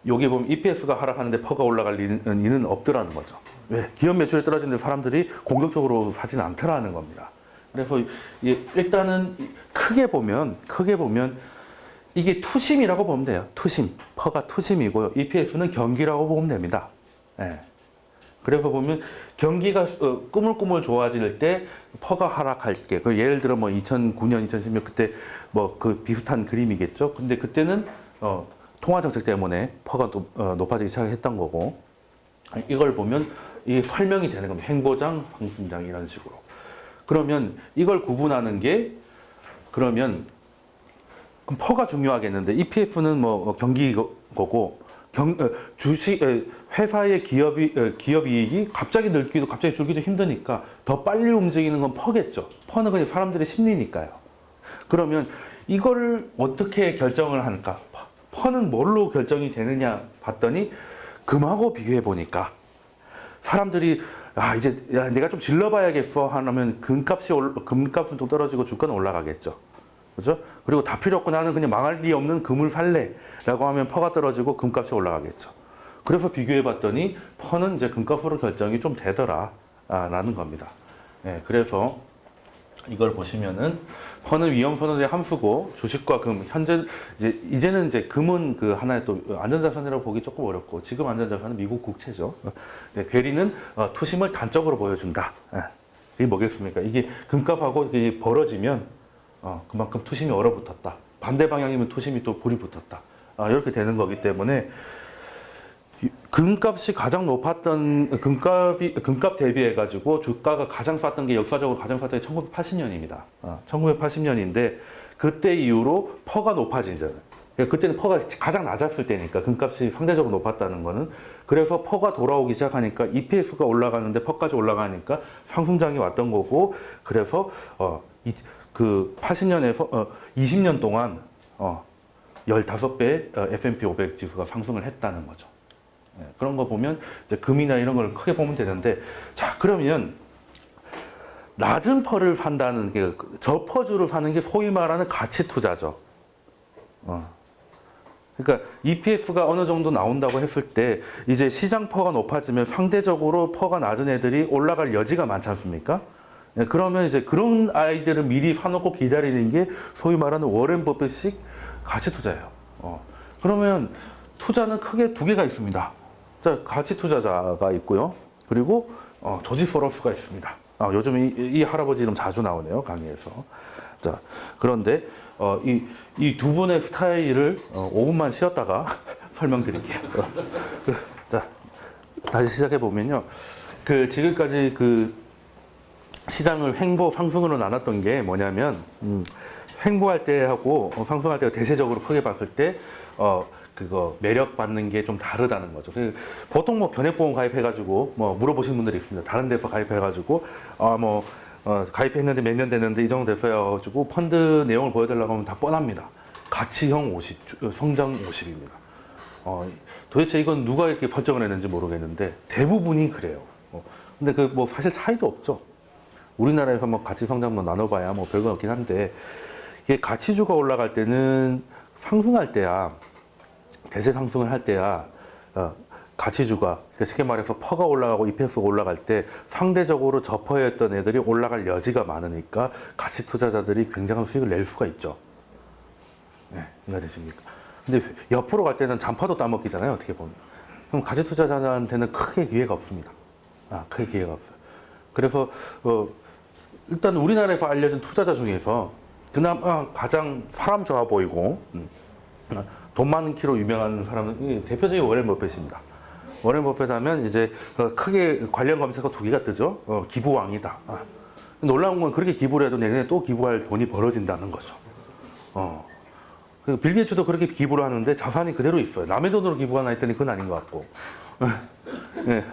여기 보면 EPS가 하락하는데 퍼가 올라갈 리는 없더라는 거죠. 왜? 기업 매출이 떨어지는데 사람들이 공격적으로 사지는 않더라는 겁니다. 그래서 일단은 크게 보면 이게 투심이라고 보면 돼요. 투심. 퍼가 투심이고요. EPS는 경기라고 보면 됩니다. 네. 그래서 보면 경기가 꾸물꾸물 좋아질 때 퍼가 하락할 때, 예를 들어 뭐 2009년, 2010년 그때 뭐 그 비슷한 그림이겠죠. 근데 그때는 통화 정책 때문에 퍼가 높아지기 시작했던 거고 이걸 보면 이게 설명이 되는 겁니다. 횡보장, 상승장 이런 식으로. 그러면 이걸 구분하는 게 그러면 그럼 퍼가 중요하겠는데 EPF는 뭐 경기거고 주식 회사의 기업 이익이 갑자기 늘기도 갑자기 줄기도 힘드니까 더 빨리 움직이는 건 퍼겠죠. 퍼는 그냥 사람들의 심리니까요. 그러면 이거를 어떻게 결정을 할까? 퍼는 뭘로 결정이 되느냐 봤더니 금하고 비교해 보니까 사람들이 이제 내가 좀 질러봐야겠어 하면 금값은 좀 떨어지고 주가는 올라가겠죠. 그죠? 그리고 다 필요 없고 나는 그냥 망할 리 없는 금을 살래라고 하면 퍼가 떨어지고 금값이 올라가겠죠. 그래서 비교해 봤더니 퍼는 이제 금값으로 결정이 좀 되더라 라는 겁니다. 예, 그래서 이걸 보시면은 퍼는 위험 선호의 함수고 주식과 금 현재 이제는 이제 금은 그 하나의 또 안전자산이라고 보기 조금 어렵고 지금 안전자산은 미국 국채죠. 네, 괴리는 투심을 단적으로 보여준다. 이게 뭐겠습니까? 이게 금값하고 이게 벌어지면 그만큼 투심이 얼어붙었다. 반대 방향이면 투심이 또 불이 붙었다. 이렇게 되는 거기 때문에 금값이 가장 높았던 금값 대비해 가지고 주가가 가장 쌌던 게 역사적으로 가장 쌌던 게 1980년입니다. 1980년인데 그때 이후로 퍼가 높아지잖아요. 그러니까 그때는 퍼가 가장 낮았을 때니까 금값이 상대적으로 높았다는 거는 그래서 퍼가 돌아오기 시작하니까 EPS가 올라가는데 퍼까지 올라가니까 상승장이 왔던 거고 그래서 그 80년에서 20년 동안 15배 S&P 500 지수가 상승을 했다는 거죠. 그런 거 보면 이제 금이나 이런 걸 크게 보면 되는데 자 그러면 낮은 퍼를 산다는 게 저퍼주를 사는 게 소위 말하는 가치 투자죠. 그러니까 EPF가 어느 정도 나온다고 했을 때 이제 시장 퍼가 높아지면 상대적으로 퍼가 낮은 애들이 올라갈 여지가 많지 않습니까? 그러면 이제 그런 아이들을 미리 사놓고 기다리는 게 소위 말하는 워렌 버핏식 가치 투자예요. 그러면 투자는 크게 두 개가 있습니다. 자, 가치 투자자가 있고요. 그리고 조지 소로스가 있습니다. 요즘 이 할아버지 이름 자주 나오네요, 강의에서. 자, 그런데 이 두 분의 스타일을 5분만 쉬었다가 설명드릴게요. 자, 다시 시작해 보면요. 지금까지 시장을 횡보, 상승으로 나눴던 게 뭐냐면, 횡보할 때하고 상승할 때가 대세적으로 크게 봤을 때, 그거 매력 받는 게 좀 다르다는 거죠. 보통 뭐 변액보험 가입해가지고 뭐 물어보시는 분들이 있습니다. 다른 데서 가입해가지고 가입했는데 몇 년 됐는데 이 정도 됐어요. 가지고 펀드 내용을 보여달라고 하면 다 뻔합니다. 가치형 50, 성장 50입니다. 도대체 이건 누가 이렇게 설정을 했는지 모르겠는데 대부분이 그래요. 근데 뭐 사실 차이도 없죠. 우리나라에서 뭐 가치 성장 뭐 나눠봐야 뭐 별거 없긴 한데 이게 가치주가 올라갈 때는 상승할 때야. 대세 상승을 할 때야 가치주가 그러니까 쉽게 말해서 퍼가 올라가고 EPS가 올라갈 때 상대적으로 저퍼였던 애들이 올라갈 여지가 많으니까 가치 투자자들이 굉장한 수익을 낼 수가 있죠. 네, 이해가 되십니까? 근데 옆으로 갈 때는 잔파도 따먹기잖아요, 어떻게 보면. 그럼 가치 투자자한테는 크게 기회가 없습니다. 크게 기회가 없어요. 그래서 일단 우리나라에서 알려진 투자자 중에서 그나마 가장 사람 좋아 보이고 돈 많은 키로 유명한 사람은 대표적인 워렌 버핏입니다. 워렌 버핏 하면 이제 크게 관련 검색어 두 개가 뜨죠. 기부왕이다. 놀라운 건 그렇게 기부를 해도 내년에 또 기부할 돈이 벌어진다는 거죠. 빌 게이츠도 그렇게 기부를 하는데 자산이 그대로 있어요. 남의 돈으로 기부하나 했더니 그건 아닌 것 같고. 네.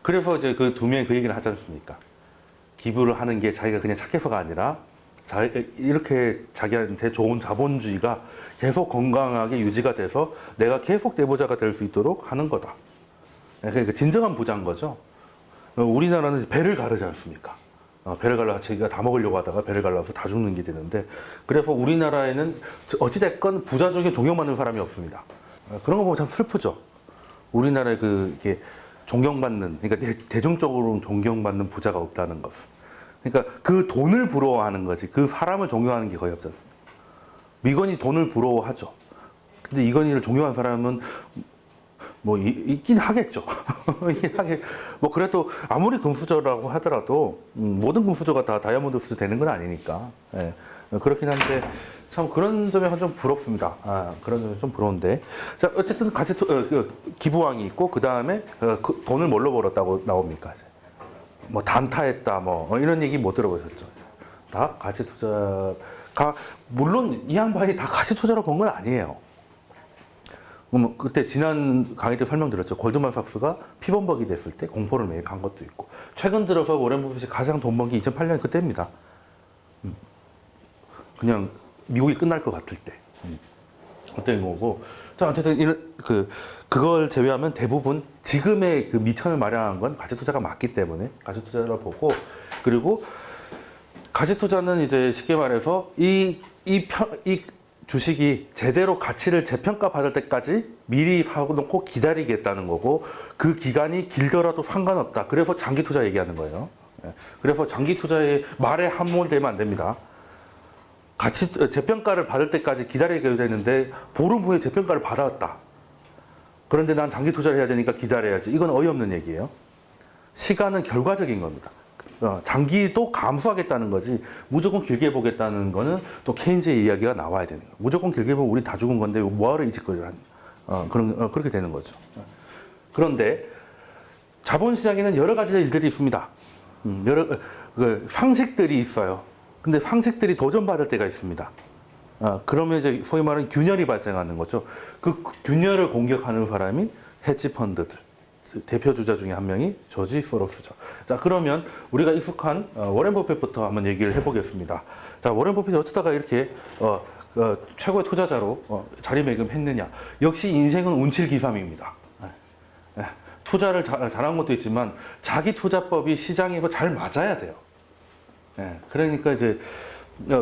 그래서 이제 그 두 명이 그 얘기를 하지 않습니까? 기부를 하는 게 자기가 그냥 착해서가 아니라 이렇게 자기한테 좋은 자본주의가 계속 건강하게 유지가 돼서 내가 계속 대부자가 될 수 있도록 하는 거다. 그러니까 진정한 부자인 거죠. 우리나라는 배를 가르지 않습니까? 배를 갈라 자기가 다 먹으려고 하다가 배를 갈라서 다 죽는 게 되는데 그래서 우리나라에는 어찌됐건 부자 중에 존경받는 사람이 없습니다. 그런 거 보면 참 슬프죠. 우리나라에 이렇게 존경받는, 그러니까 대중적으로 존경받는 부자가 없다는 것은. 그러니까 그 돈을 부러워하는 거지 그 사람을 존경하는 게 거의 없지 않습니까? 이건희 돈을 부러워하죠. 근데 이건희를 존경하는 사람은 뭐 있긴 하겠죠. 뭐 그래도 아무리 금수저라고 하더라도 모든 금수저가 다 다이아몬드 수저 되는 건 아니니까. 예. 그렇긴 한데 참 그런 점에 좀 부럽습니다. 그런 점이 좀 부러운데. 자, 어쨌든 기부왕이 있고, 그 다음에 돈을 뭘로 벌었다고 나옵니까? 뭐 단타했다, 뭐 이런 얘기 못 들어보셨죠? 다 가치 투자가, 물론 이 양반이 다 가치 투자로 번 건 아니에요. 그때 지난 강의 때 설명드렸죠. 골드만삭스가 피범벅이 됐을 때 공포를 매입한 것도 있고, 최근 들어서 워렌 버핏이 가장 돈 번 게 2008년 그때입니다. 그냥 미국이 끝날 것 같을 때. 그때인 거고. 자, 어쨌든 그걸 제외하면 대부분 지금의 그 미천을 마련한 건 가치 투자가 맞기 때문에 가치 투자라고 보고, 그리고 가치 투자는 이제 쉽게 말해서 이 주식이 제대로 가치를 재평가 받을 때까지 미리 사놓고 기다리겠다는 거고, 그 기간이 길더라도 상관없다. 그래서 장기 투자 얘기하는 거예요. 그래서 장기 투자의 말에 함몰되면 안 됩니다. 가치 재평가를 받을 때까지 기다리게 되는데 보름 후에 재평가를 받아왔다. 그런데 난 장기 투자를 해야 되니까 기다려야지. 이건 어이없는 얘기예요. 시간은 결과적인 겁니다. 장기도 감수하겠다는 거지 무조건 길게 보겠다는 거는 또 케인즈의 이야기가 나와야 되는 거예요. 무조건 길게 보면 우리 다 죽은 건데 뭐하러 이 짓거리를 하냐. 그렇게 되는 거죠. 그런데 자본시장에는 여러 가지 일들이 있습니다. 여러 상식들이 있어요. 근데 상식들이 도전받을 때가 있습니다. 그러면 이제 소위 말하는 균열이 발생하는 거죠. 그 균열을 공격하는 사람이 헤지펀드들. 대표 주자 중에 한 명이 조지 소로스죠. 자, 그러면 우리가 익숙한 워렌 버핏부터 한번 얘기를 해보겠습니다. 자, 워렌 버핏이 어쩌다가 이렇게 최고의 투자자로 자리매김했느냐? 역시 인생은 운칠기삼입니다. 투자를 잘한 것도 있지만 자기 투자법이 시장에서 잘 맞아야 돼요. 그러니까 이제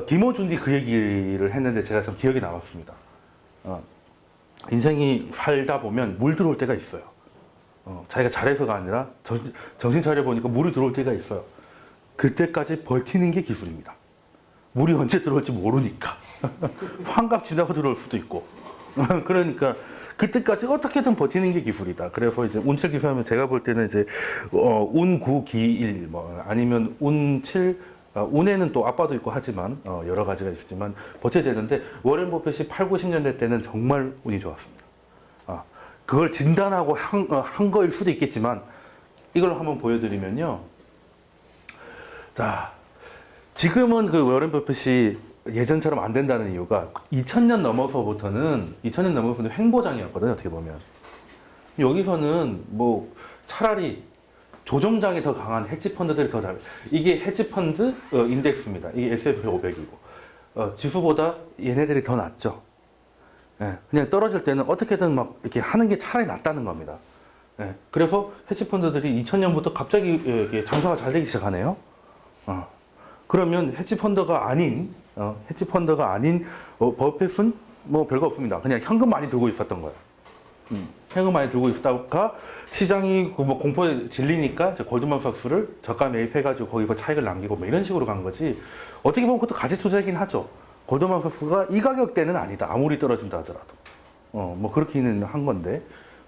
김어준이 그 얘기를 했는데 제가 참 기억이 남았습니다. 인생이 살다 보면 물 들어올 때가 있어요. 자기가 잘해서가 아니라 정신 차려보니까 물이 들어올 때가 있어요. 그때까지 버티는 게 기술입니다. 물이 언제 들어올지 모르니까. 환갑 지나고 들어올 수도 있고. 그러니까 그때까지 어떻게든 버티는 게 기술이다. 그래서 이제 운칠 기술하면 제가 볼 때는 이제 운9 기1 뭐 아니면 운7 운에는 또 아빠도 있고 하지만 여러 가지가 있지만 버텨야 되는데 워렌 버핏이 8, 90년대 때는 정말 운이 좋았습니다. 그걸 진단하고 한 거일 수도 있겠지만 이걸 한번 보여드리면요. 자, 지금은 그 워렌 버핏이 예전처럼 안 된다는 이유가 2000년 넘어서부터는 횡보장이었거든요. 어떻게 보면 여기서는 뭐 차라리 조정장이 더 강한 헤지펀드들이 더 잘, 이게 헤지펀드 인덱스입니다. 이게 S&P 500이고 지수보다 얘네들이 더 낫죠. 그냥 떨어질 때는 어떻게든 막 이렇게 하는 게 차라리 낫다는 겁니다. 그래서 헤지펀드들이 2000년부터 갑자기 장사가 잘 되기 시작하네요. 그러면 헤지펀드가 아닌 버핏은 뭐 별거 없습니다. 그냥 현금 많이 들고 있었던 거예요. 현금 많이 들고 있다가 시장이 뭐 공포에 질리니까 골드만삭스를 저가 매입해가지고 거기서 차익을 남기고 뭐 이런 식으로 간 거지. 어떻게 보면 그것도 가치 투자이긴 하죠. 골드만삭스가 이 가격대는 아니다. 아무리 떨어진다 하더라도. 뭐 그렇게는 한 건데.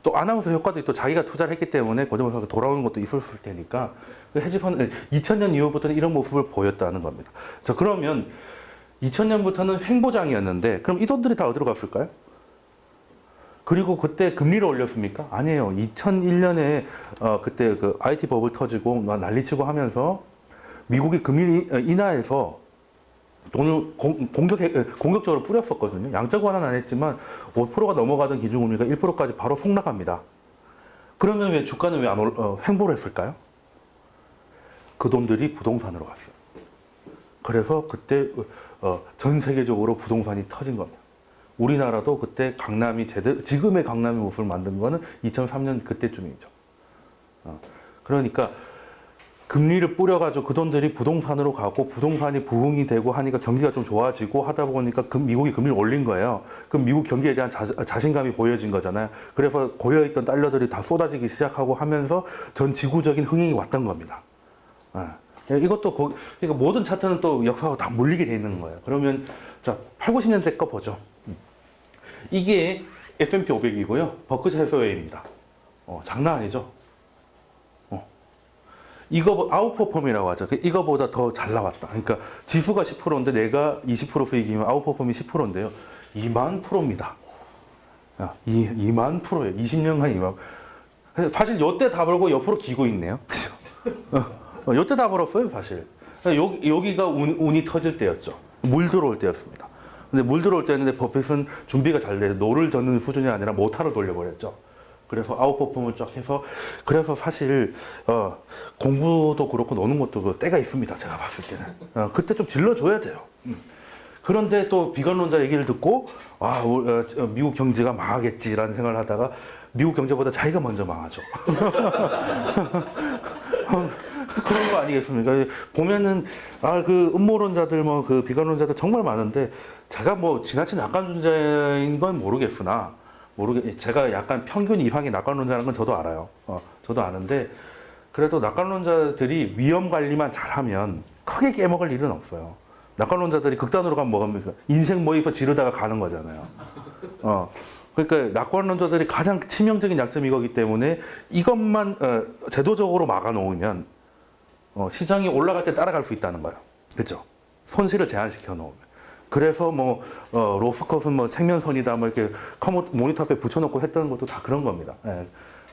또 아나운서 효과도 또 자기가 투자를 했기 때문에 골드만삭스가 돌아오는 것도 있었을 테니까 그 헤지펀드 2000년 이후부터는 이런 모습을 보였다는 겁니다. 자, 그러면 2000년부터는 횡보장이었는데 그럼 이 돈들이 다 어디로 갔을까요? 그리고 그때 금리를 올렸습니까? 아니에요. 2001년에 그때 그 IT 버블 터지고 난리치고 하면서 미국이 금리 인하해서 돈을 공격적으로 뿌렸었거든요. 양적 완화는 안 했지만 5%가 넘어가던 기준금리가 1%까지 바로 폭락합니다. 그러면 왜 주가는 왜 안 횡보를 했을까요? 그 돈들이 부동산으로 갔어요. 그래서 그때 전 세계적으로 부동산이 터진 겁니다. 우리나라도 그때 강남이 지금의 강남의 모습을 만든 거는 2003년 그때쯤이죠. 그러니까 금리를 뿌려가지고 그 돈들이 부동산으로 가고 부동산이 부흥이 되고 하니까 경기가 좀 좋아지고 하다 보니까 미국이 금리를 올린 거예요. 그럼 미국 경기에 대한 자신감이 보여진 거잖아요. 그래서 고여있던 달러들이 다 쏟아지기 시작하고 하면서 전 지구적인 흥행이 왔던 겁니다. 이것도 그러니까 모든 차트는 또 역사가 다 몰리게 돼 있는 거예요. 그러면 자 8, 90년대 거 보죠. 이게 S&P 500이고요. 버크셔 해서웨이입니다. 장난 아니죠? 이거 아웃퍼폼이라고 하죠. 이거보다 더 잘 나왔다. 그러니까 지수가 10%인데 내가 20% 수익이면 아웃퍼폼이 10%인데요. 2만 프로입니다. 2만 프로예요. 20년간 2만. 사실 요때 다 벌고 옆으로 기고 있네요. 그죠? 요때 다 벌었어요, 사실. 여기가 운이 터질 때였죠. 물 들어올 때였습니다. 근데 물 들어올 때였는데 버핏은 준비가 잘 돼서 노를 젓는 수준이 아니라 모타를 돌려버렸죠. 그래서 아웃퍼폼을 쫙 해서 그래서 사실 공부도 그렇고 노는 것도 그 때가 있습니다. 제가 봤을 때는 그때 좀 질러줘야 돼요. 그런데 또 비관론자 얘기를 듣고 미국 경제가 망하겠지라는 생각을 하다가 미국 경제보다 자기가 먼저 망하죠. 그런 거 아니겠습니까? 보면은 그 음모론자들 뭐 그 비관론자들 정말 많은데 제가 뭐 지나친 낙관론자인 건 모르겠으나 제가 약간 평균 이상의 낙관론자라는 건 저도 알아요. 저도 아는데 그래도 낙관론자들이 위험 관리만 잘하면 크게 깨먹을 일은 없어요. 낙관론자들이 극단으로 가면 뭐합니까? 인생 모의서 지르다가 가는 거잖아요. 그러니까 낙관론자들이 가장 치명적인 약점이 이거기 때문에 이것만 제도적으로 막아놓으면 시장이 올라갈 때 따라갈 수 있다는 거예요. 그렇죠? 손실을 제한시켜 놓으면. 그래서 뭐 로스컷은 뭐 생면선이다 뭐 이렇게 모니터 앞에 붙여놓고 했던 것도 다 그런 겁니다. 예.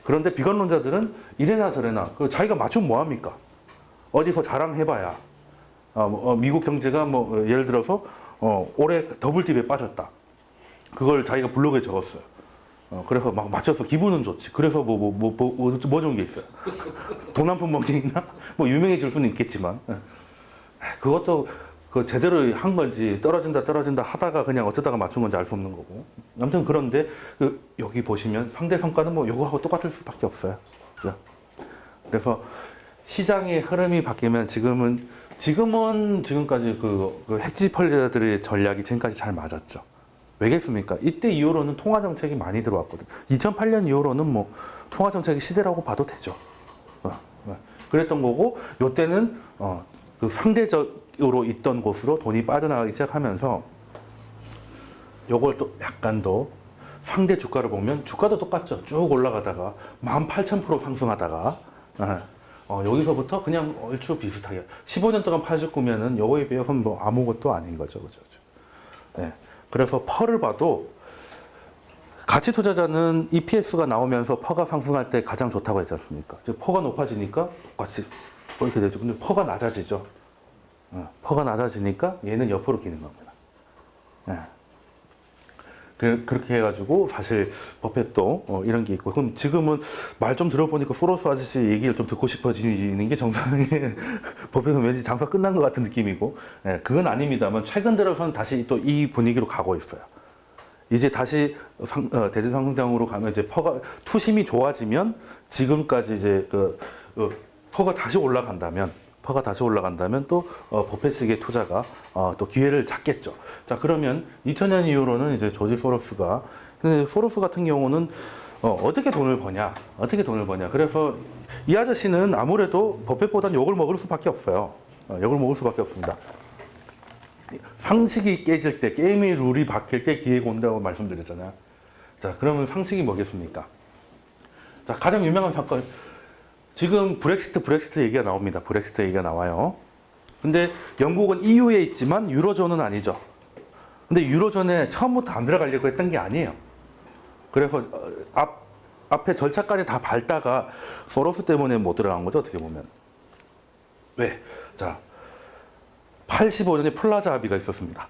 그런데 비관론자들은 이래나 저래나 자기가 맞추면 뭐 합니까? 어디서 자랑해봐야 미국 경제가 뭐 예를 들어서 올해 더블딥에 빠졌다. 그걸 자기가 블로그에 적었어요. 그래서 막 맞춰서 기분은 좋지. 그래서 뭐 좋은 게 있어요. 돈 한 푼 먹기 있나? 뭐 유명해질 수는 있겠지만 그것도 제대로 한 건지 떨어진다 하다가 그냥 어쩌다가 맞춘 건지 알 수 없는 거고. 아무튼 그런데 여기 보시면 상대 성과는 뭐 요거하고 똑같을 수밖에 없어요. 그죠? 그래서 시장의 흐름이 바뀌면 지금까지 그 핵지 펀드들의 전략이 지금까지 잘 맞았죠. 왜겠습니까? 이때 이후로는 통화 정책이 많이 들어왔거든요. 2008년 이후로는 뭐 통화 정책의 시대라고 봐도 되죠. 그랬던 거고, 요때는 그 상대적으로 있던 곳으로 돈이 빠져나가기 시작하면서 요걸 또 약간 더 상대 주가를 보면 주가도 똑같죠. 쭉 올라가다가 18,000% 상승하다가 여기서부터 그냥 얼추 비슷하게 15년 동안 89면은 요거에 비해서는 뭐 아무것도 아닌 거죠. 그죠? 네. 그래서 퍼를 봐도 가치 투자자는 EPS가 나오면서 퍼가 상승할 때 가장 좋다고 했지 않습니까? 퍼가 높아지니까 똑같이 이렇게 되죠. 근데 퍼가 낮아지죠. 퍼가 낮아지니까 얘는 옆으로 기는 겁니다. 네. 그렇게 해가지고 사실 버핏도 이런 게 있고, 그럼 지금은 말 좀 들어보니까 소로스 아저씨 얘기를 좀 듣고 싶어지는 게 정상에 버핏은 왠지 장사 끝난 것 같은 느낌이고, 그건 아닙니다만 최근 들어서는 다시 또 이 분위기로 가고 있어요. 이제 다시 대지 상승장으로 가면 이제 퍼가 투심이 좋아지면 지금까지 이제 퍼가 다시 올라간다면 또 버핏 측의 투자가 또 기회를 잡겠죠. 자, 그러면 2000년 이후로는 이제 조지 소로스가, 근데 소로스 같은 경우는 어떻게 돈을 버냐? 그래서 이 아저씨는 아무래도 버핏보다는 욕을 먹을 수밖에 없어요. 욕을 먹을 수밖에 없습니다. 상식이 깨질 때, 게임의 룰이 바뀔 때 기회가 온다고 말씀드렸잖아요. 자, 그러면 상식이 뭐겠습니까? 자, 가장 유명한 사건. 지금 브렉시트 얘기가 나옵니다. 브렉시트 얘기가 나와요. 근데 영국은 EU에 있지만 유로존은 아니죠. 근데 유로존에 처음부터 안 들어가려고 했던 게 아니에요. 그래서 앞에 절차까지 다 밟다가 소로스 때문에 못 들어간 거죠. 어떻게 보면. 왜? 자, 85년에 플라자 합의가 있었습니다.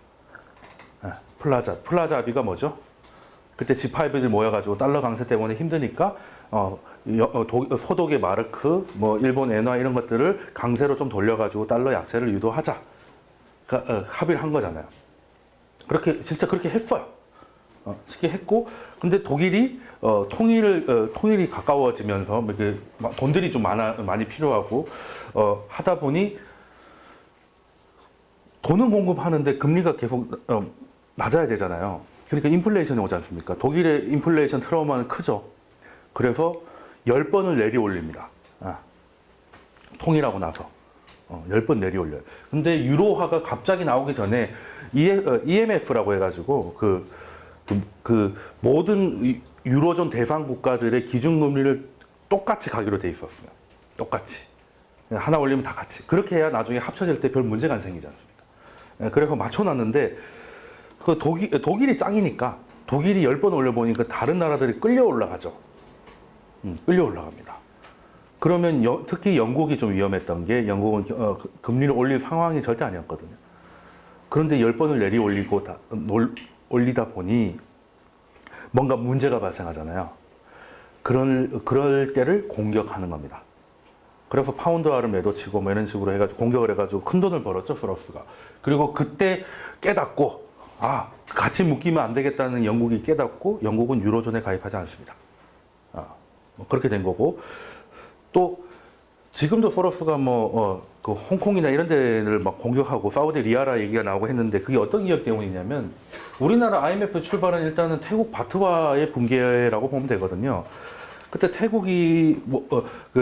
플라자 합의가 뭐죠? 그때 G5들 모여가지고 달러 강세 때문에 힘드니까 소독의 마르크, 뭐 일본 엔화 이런 것들을 강세로 좀 돌려가지고 달러 약세를 유도하자. 합의를 한 거잖아요. 진짜 그렇게 했어요. 쉽게 했고, 근데 독일이 통일이 가까워지면서 이렇게 돈들이 좀 많이 필요하고 하다 보니 돈은 공급하는데 금리가 계속 낮아야 되잖아요. 그러니까 인플레이션이 오지 않습니까? 독일의 인플레이션 트라우마는 크죠. 그래서 10번을 내리 올립니다. 통일하고 나서 10번 내리 올려요. 근데 유로화가 갑자기 나오기 전에 EMF라고 해가지고 그 모든 유로존 대상 국가들의 기준금리를 똑같이 가기로 돼 있었어요. 똑같이. 하나 올리면 다 같이. 그렇게 해야 나중에 합쳐질 때 별 문제가 안 생기지 않습니까? 그래서 맞춰놨는데 그 독일이 짱이니까 독일이 10번 올려보니까 다른 나라들이 끌려 올라가죠. 끌려 올라갑니다. 그러면 특히 영국이 좀 위험했던 게 영국은 금리를 올릴 상황이 절대 아니었거든요. 그런데 10번을 내리 올리고 올리다 보니 뭔가 문제가 발생하잖아요. 그럴 때를 공격하는 겁니다. 그래서 파운드화를 매도치고 뭐 이런 식으로 해가지고 공격을 해가지고 큰 돈을 벌었죠, 소로스가. 그리고 그때 깨닫고 같이 묶이면 안 되겠다는 영국이 깨닫고 영국은 유로존에 가입하지 않습니다. 뭐 그렇게 된 거고 또 지금도 소로스가 그 홍콩이나 이런 데를 막 공격하고 사우디 리아라 얘기가 나오고 했는데 그게 어떤 이유 때문이냐면 우리나라 IMF 출발은 일단은 태국 바트화의 붕괴라고 보면 되거든요. 그때 태국이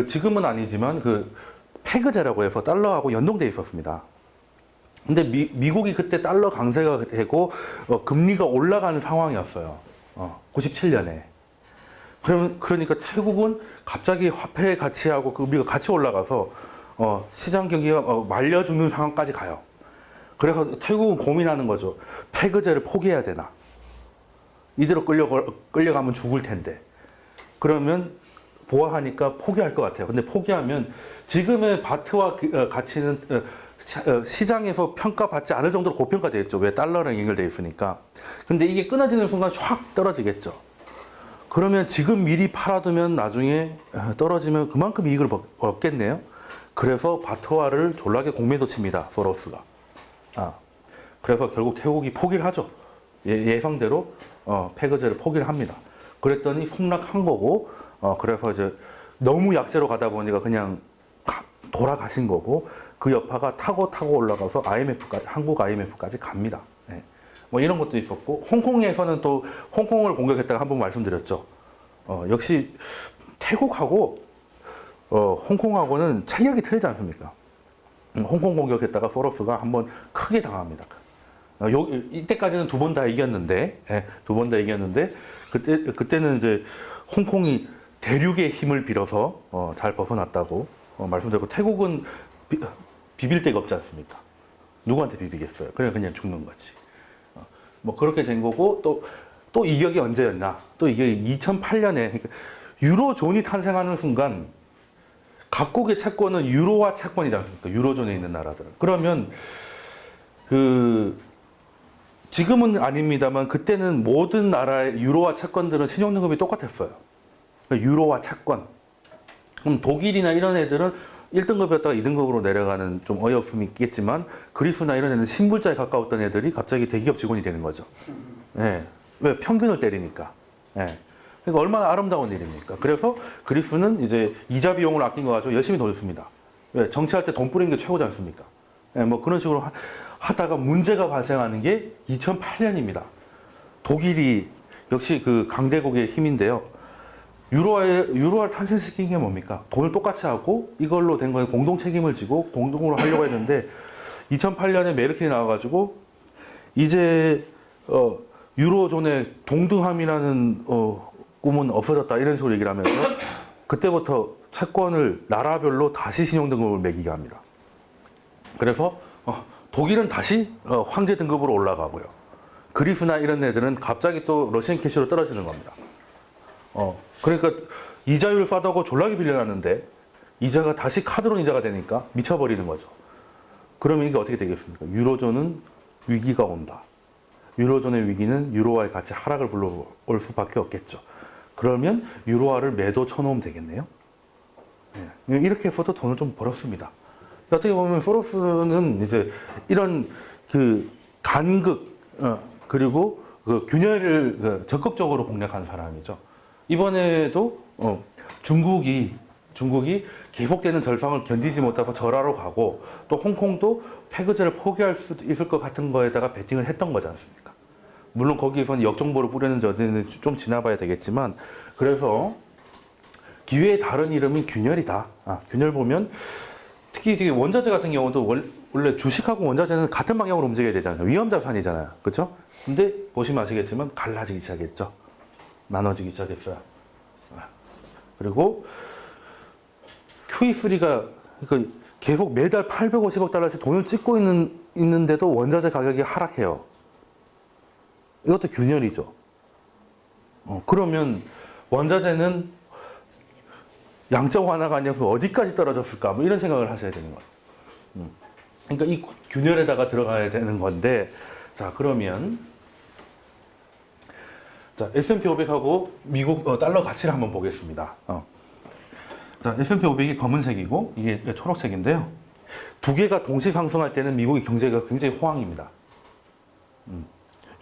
지금은 아니지만 그 페그제라고 해서 달러하고 연동돼 있었습니다. 근데 미국이 그때 달러 강세가 되고 금리가 올라가는 상황이었어요. 97년에. 그러니까 태국은 갑자기 화폐 가치하고 금리가 같이 올라가서 시장 경기가 말려 죽는 상황까지 가요. 그래서 태국은 고민하는 거죠. 페그제를 포기해야 되나? 이대로 끌려가면 죽을 텐데. 그러면 보아하니까 포기할 것 같아요. 근데 포기하면 지금의 바트와 가치는 시장에서 평가받지 않을 정도로 고평가되어 있죠. 왜 달러랑 연결되어 있으니까. 근데 이게 끊어지는 순간 확 떨어지겠죠. 그러면 지금 미리 팔아두면 나중에 떨어지면 그만큼 이익을 얻겠네요. 그래서 바트화를 졸라게 공매도 칩니다. 소로스가. 그래서 결국 태국이 포기를 하죠. 예상대로 페그제를 포기를 합니다. 그랬더니 폭락한 거고 그래서 이제 너무 약세로 가다 보니까 그냥 돌아가신 거고 그 여파가 타고 올라가서 한국 IMF까지 갑니다. 네. 뭐 이런 것도 있었고 홍콩에서는 또 홍콩을 공격했다가 한번 말씀드렸죠. 역시 태국하고 홍콩하고는 체격이 틀리지 않습니까? 홍콩 공격했다가 소로스가 한번 크게 당합니다. 이때까지는 두 번 다 이겼는데, 두 번 다 이겼는데 그때는 이제 홍콩이 대륙의 힘을 빌어서 잘 벗어났다고 말씀드렸고 태국은 비빌 데가 없지 않습니까? 누구한테 비비겠어요? 그냥 죽는 거지. 뭐 그렇게 된 거고 또 이격이 언제였나? 또 이게 2008년에 그러니까 유로존이 탄생하는 순간 각국의 채권은 유로화 채권이지 않습니까? 유로존에 있는 나라들은. 그러면 지금은 아닙니다만 그때는 모든 나라의 유로화 채권들은 신용등급이 똑같았어요. 그러니까 유로화 채권. 그럼 독일이나 이런 애들은 1등급이었다가 2등급으로 내려가는 좀 어이없음이 있겠지만 그리스나 이런 애는 신불자에 가까웠던 애들이 갑자기 대기업 직원이 되는 거죠. 예. 왜? 평균을 때리니까. 예. 그러니까 얼마나 아름다운 일입니까? 그래서 그리스는 이제 이자 비용을 아낀 거 가지고 열심히 돈 씁니다. 왜? 정치할 때 돈 뿌리는 게 최고지 않습니까? 예, 뭐 그런 식으로 하다가 문제가 발생하는 게 2008년입니다. 독일이 역시 그 강대국의 힘인데요. 유로화를 탄생시킨 게 뭡니까? 돈을 똑같이 하고 이걸로 된 거에 공동 책임을 지고 공동으로 하려고 했는데 2008년에 메르켈이 나와가지고 이제 유로존의 동등함이라는 꿈은 없어졌다 이런 식으로 얘기를 하면서 그때부터 채권을 나라별로 다시 신용등급을 매기게 합니다. 그래서 독일은 다시 황제 등급으로 올라가고요. 그리스나 이런 애들은 갑자기 또 러시안 캐시로 떨어지는 겁니다. 그러니까 이자율 싸다고 졸라게 빌려놨는데 이자가 다시 카드론 이자가 되니까 미쳐버리는 거죠. 그러면 이게 어떻게 되겠습니까? 유로존은 위기가 온다. 유로존의 위기는 유로화의 가치 하락을 불러올 수밖에 없겠죠. 그러면 유로화를 매도 쳐놓으면 되겠네요. 네. 이렇게 해서도 돈을 좀 벌었습니다. 어떻게 보면 소로스는 이제 이런 그 간극 그리고 그 균열을 적극적으로 공략한 사람이죠. 이번에도 중국이 계속되는 절상을 견디지 못해서 절하러 가고 또 홍콩도 페그제를 포기할 수 있을 것 같은 거에다가 베팅을 했던 거지 않습니까? 물론 거기에서는 역정보를 뿌렸는지 어딘지 좀 지나봐야 되겠지만 그래서 기회의 다른 이름이 균열이다. 균열 보면 특히 원자재 같은 경우도 원래 주식하고 원자재는 같은 방향으로 움직여야 되잖아요. 위험자산이잖아요. 그렇죠? 근데 보시면 아시겠지만 갈라지기 시작했죠. 나눠지기 시작했어요. 그리고 QE3가 그러니까 계속 매달 850억 달러씩 돈을 찍고 있는데도 원자재 가격이 하락해요. 이것도 균열이죠. 그러면 원자재는 양적 완화가 아니어서 어디까지 떨어졌을까? 뭐 이런 생각을 하셔야 되는 거예요. 그러니까 이 균열에다가 들어가야 되는 건데, 자, 그러면, 자, S&P 500하고 미국 달러 가치를 한번 보겠습니다. 자, S&P 500이 검은색이고, 이게 초록색인데요. 두 개가 동시 상승할 때는 미국의 경제가 굉장히 호황입니다.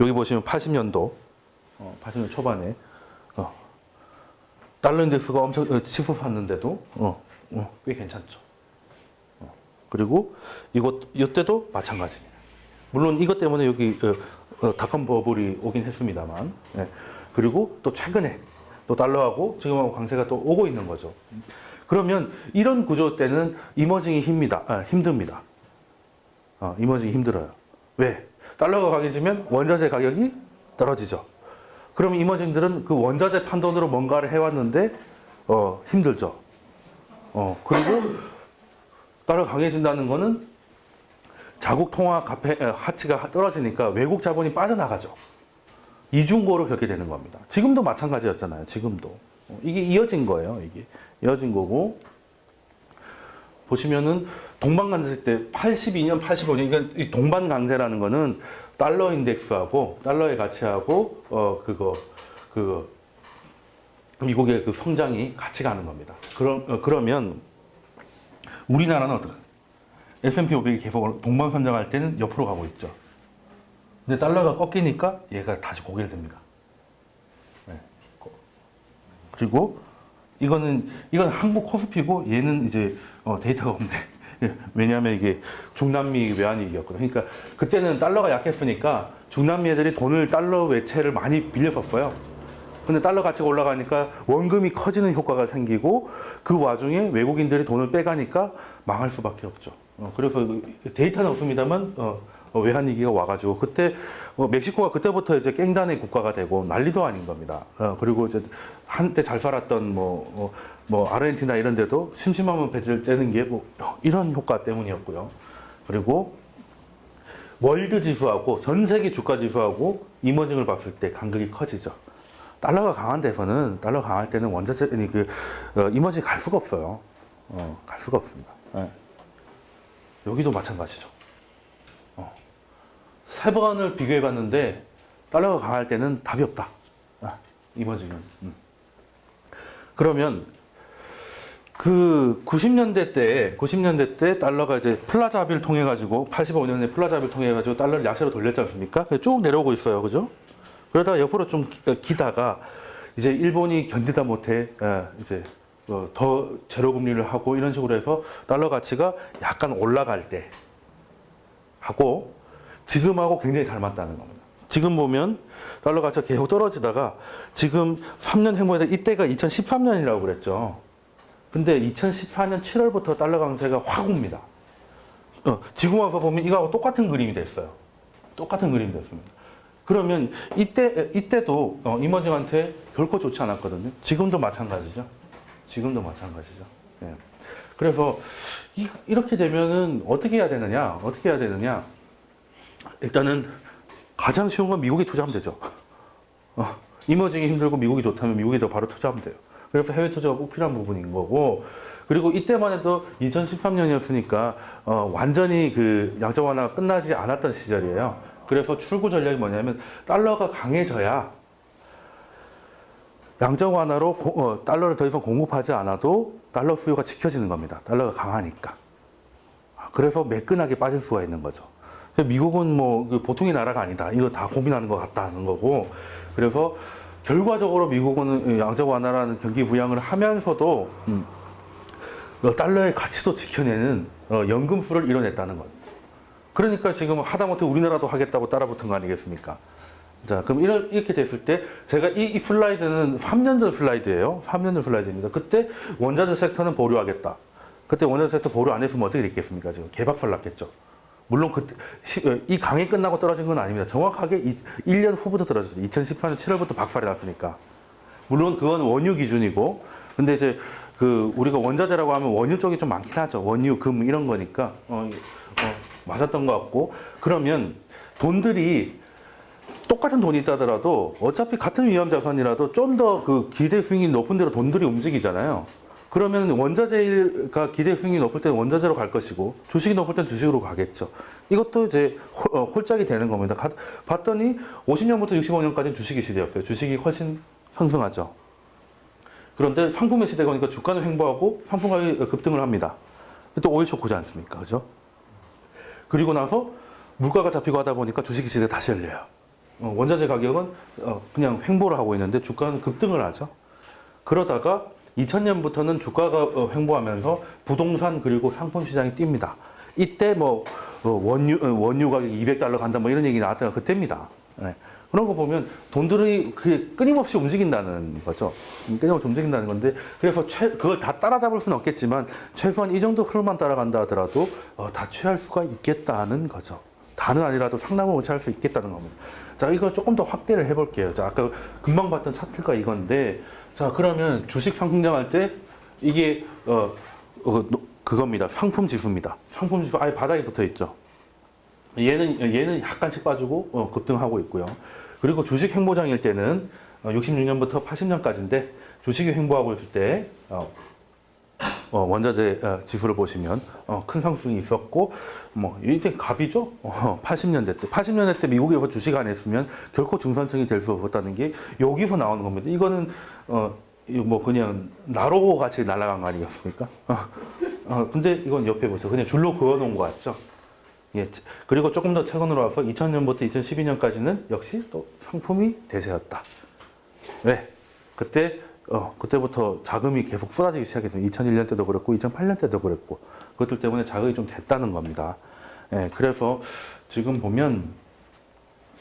여기 보시면 80년도, 80년 초반에, 달러 인덱스가 엄청 치솟았는데도, 꽤 괜찮죠. 그리고 이때도 마찬가지입니다. 물론 이것 때문에 여기 닷컴 버블이 오긴 했습니다만, 예. 그리고 또 최근에 또 달러하고 지금하고 강세가 또 오고 있는 거죠. 그러면 이런 구조 때는 이머징이 힘듭니다. 이머징이 힘들어요. 왜? 달러가 강해지면 원자재 가격이 떨어지죠. 그러면 이머징들은 그 원자재 판돈으로 뭔가를 해왔는데 힘들죠. 그리고 달러가 강해진다는 거는 자국 통화 가치가 떨어지니까 외국 자본이 빠져나가죠. 이중고를 겪게 되는 겁니다. 지금도 마찬가지였잖아요. 지금도. 이게 이어진 거예요. 이게 이어진 거고, 보시면은 동반강세 때 82년, 85년, 이건 이 동반강세라는 거는 달러 인덱스하고 달러의 가치하고 미국의 그 성장이 같이 가는 겁니다. 그러면 우리나라는 어떨까? S&P 500이 계속 동반선장할 때는 옆으로 가고 있죠. 근데 달러가 꺾이니까 얘가 다시 고개를 듭니다. 네. 그리고 이건 한국 코스피고 얘는 이제 데이터가 없네. 왜냐하면 이게 중남미 외환위기였거든요. 그러니까 그때는 달러가 약했으니까 중남미 애들이 돈을 달러 외채를 많이 빌렸었어요. 근데 달러 가치가 올라가니까 원금이 커지는 효과가 생기고 그 와중에 외국인들이 돈을 빼가니까 망할 수밖에 없죠. 그래서 데이터는 없습니다만 외환위기가 와가지고 그때 멕시코가 그때부터 이제 깽단의 국가가 되고 난리도 아닌 겁니다. 그리고 이제 한때 잘 살았던 뭐 아르헨티나 이런 데도 심심하면 배를 째는 게 뭐 이런 효과 때문이었고요. 그리고 월드 지수하고 전 세계 주가 지수하고 이머징을 봤을 때 간극이 커지죠. 달러가 강한 데서는 달러 강할 때는 원자재 이머징 갈 수가 없어요. 갈 수가 없습니다. 네. 여기도 마찬가지죠. 3번을 비교해봤는데 달러가 강할 때는 답이 없다. 이머징은. 그러면 그 90년대 때 달러가 이제 플라자 합의를 통해 가지고 85년에 플라자 합의를 통해 가지고 달러를 약세로 돌렸지 않습니까? 쭉 내려오고 있어요, 그죠? 그러다가 옆으로 좀 기다가 이제 일본이 견디다 못해 이제 더 제로 금리를 하고 이런 식으로 해서 달러 가치가 약간 올라갈 때 하고 지금하고 굉장히 닮았다는 겁니다. 지금 보면 달러 가치가 계속 떨어지다가 지금 3년 행보에서 이때가 2013년이라고 그랬죠. 근데 2014년 7월부터 달러 강세가 확 옵니다. 지금 와서 보면 이거하고 똑같은 그림이 됐어요. 똑같은 그림이 됐습니다. 그러면 이때도 이머징한테 결코 좋지 않았거든요. 지금도 마찬가지죠. 예. 그래서 이렇게 되면은 어떻게 해야 되느냐? 일단은 가장 쉬운 건 미국에 투자하면 되죠. 이머징이 힘들고 미국이 좋다면 미국에 더 바로 투자하면 돼요. 그래서 해외 투자가 꼭 필요한 부분인 거고, 그리고 이때만 해도 2013년이었으니까 완전히 그 양적 완화가 끝나지 않았던 시절이에요. 그래서 출구 전략이 뭐냐면 달러가 강해져야 양적 완화로 달러를 더 이상 공급하지 않아도 달러 수요가 지켜지는 겁니다. 달러가 강하니까. 그래서 매끈하게 빠질 수가 있는 거죠. 미국은 뭐 보통의 나라가 아니다. 이거 다 고민하는 것 같다는 거고. 그래서 결과적으로 미국은 양적 완화라는 경기 부양을 하면서도 달러의 가치도 지켜내는 연금술을 이뤄냈다는 거예요. 그러니까 지금 하다못해 우리나라도 하겠다고 따라붙은 거 아니겠습니까? 자, 그럼 이렇게 됐을 때 제가 이 슬라이드는 3년 전 슬라이드예요. 3년 전 슬라이드입니다. 그때 원자재 섹터는 보류하겠다. 그때 원자재 섹터 보류 안 했으면 어떻게 됐겠습니까? 지금 개박살 났겠죠. 물론 그때 이 강이 끝나고 떨어진 건 아닙니다. 정확하게 1년 후부터 떨어졌죠. 2014년 7월부터 박살이 났으니까. 물론 그건 원유 기준이고, 근데 이제 그 우리가 원자재라고 하면 원유 쪽이 좀 많긴 하죠. 원유, 금 이런 거니까 맞았던 것 같고 그러면 돈들이 똑같은 돈이 있다더라도 어차피 같은 위험 자산이라도 좀 더 그 기대 수익이 높은 대로 돈들이 움직이잖아요. 그러면 원자재가 기대 수익이 높을 때는 원자재로 갈 것이고 주식이 높을 때는 주식으로 가겠죠. 이것도 이제 홀짝이 되는 겁니다. 봤더니 50년부터 65년까지 주식이 시대였어요. 주식이 훨씬 상승하죠. 그런데 상품의 시대가 오니까 주가는 횡보하고 상품 가격이 급등을 합니다. 또 오일 쇼크지 않습니까? 그죠? 그리고 나서 물가가 잡히고 하다 보니까 주식 시대가 다시 열려요. 원자재 가격은 그냥 횡보를 하고 있는데 주가는 급등을 하죠. 그러다가 2000년부터는 주가가 횡보하면서 부동산 그리고 상품 시장이 뜁니다. 이때 뭐 원유 가격이 $200 간다 뭐 이런 얘기 나왔다가 그때입니다. 네. 그런 거 보면 돈들이 끊임없이 움직인다는 거죠. 끊임없이 움직인다는 건데 그래서 그걸 다 따라잡을 수는 없겠지만 최소한 이 정도 흐름만 따라간다 하더라도 다 취할 수가 있겠다는 거죠. 다는 아니라도 상당히 취할 수 있겠다는 겁니다. 자, 이거 조금 더 확대를 해볼게요. 자, 아까 금방 봤던 차트가 이건데 자, 그러면 주식 상승장할 때 이게 그겁니다. 상품 지수입니다. 상품 지수 아예 바닥에 붙어 있죠. 얘는 약간씩 빠지고 급등하고 있고요. 그리고 주식 횡보장일 때는 66년부터 80년까지인데 주식이 횡보하고 있을 때 원자재 지수를 보시면 큰 상승이 있었고 뭐 이때 갑이죠. 80년대 때 미국에서 주식 안 했으면 결코 중산층이 될 수 없었다는 게 여기서 나오는 겁니다. 이거는 뭐 그냥 나로고 같이 날아간 거 아니겠습니까? 근데 이건 옆에 보세요. 그냥 줄로 그어놓은 거 같죠. 예. 그리고 조금 더 최근으로 와서 2000년부터 2012년까지는 역시 또 상품이 대세였다. 왜? 그때부터 자금이 계속 쏟아지기 시작했어요. 2001년 때도 그랬고, 2008년 때도 그랬고, 그것들 때문에 자금이 좀 됐다는 겁니다. 예. 그래서 지금 보면,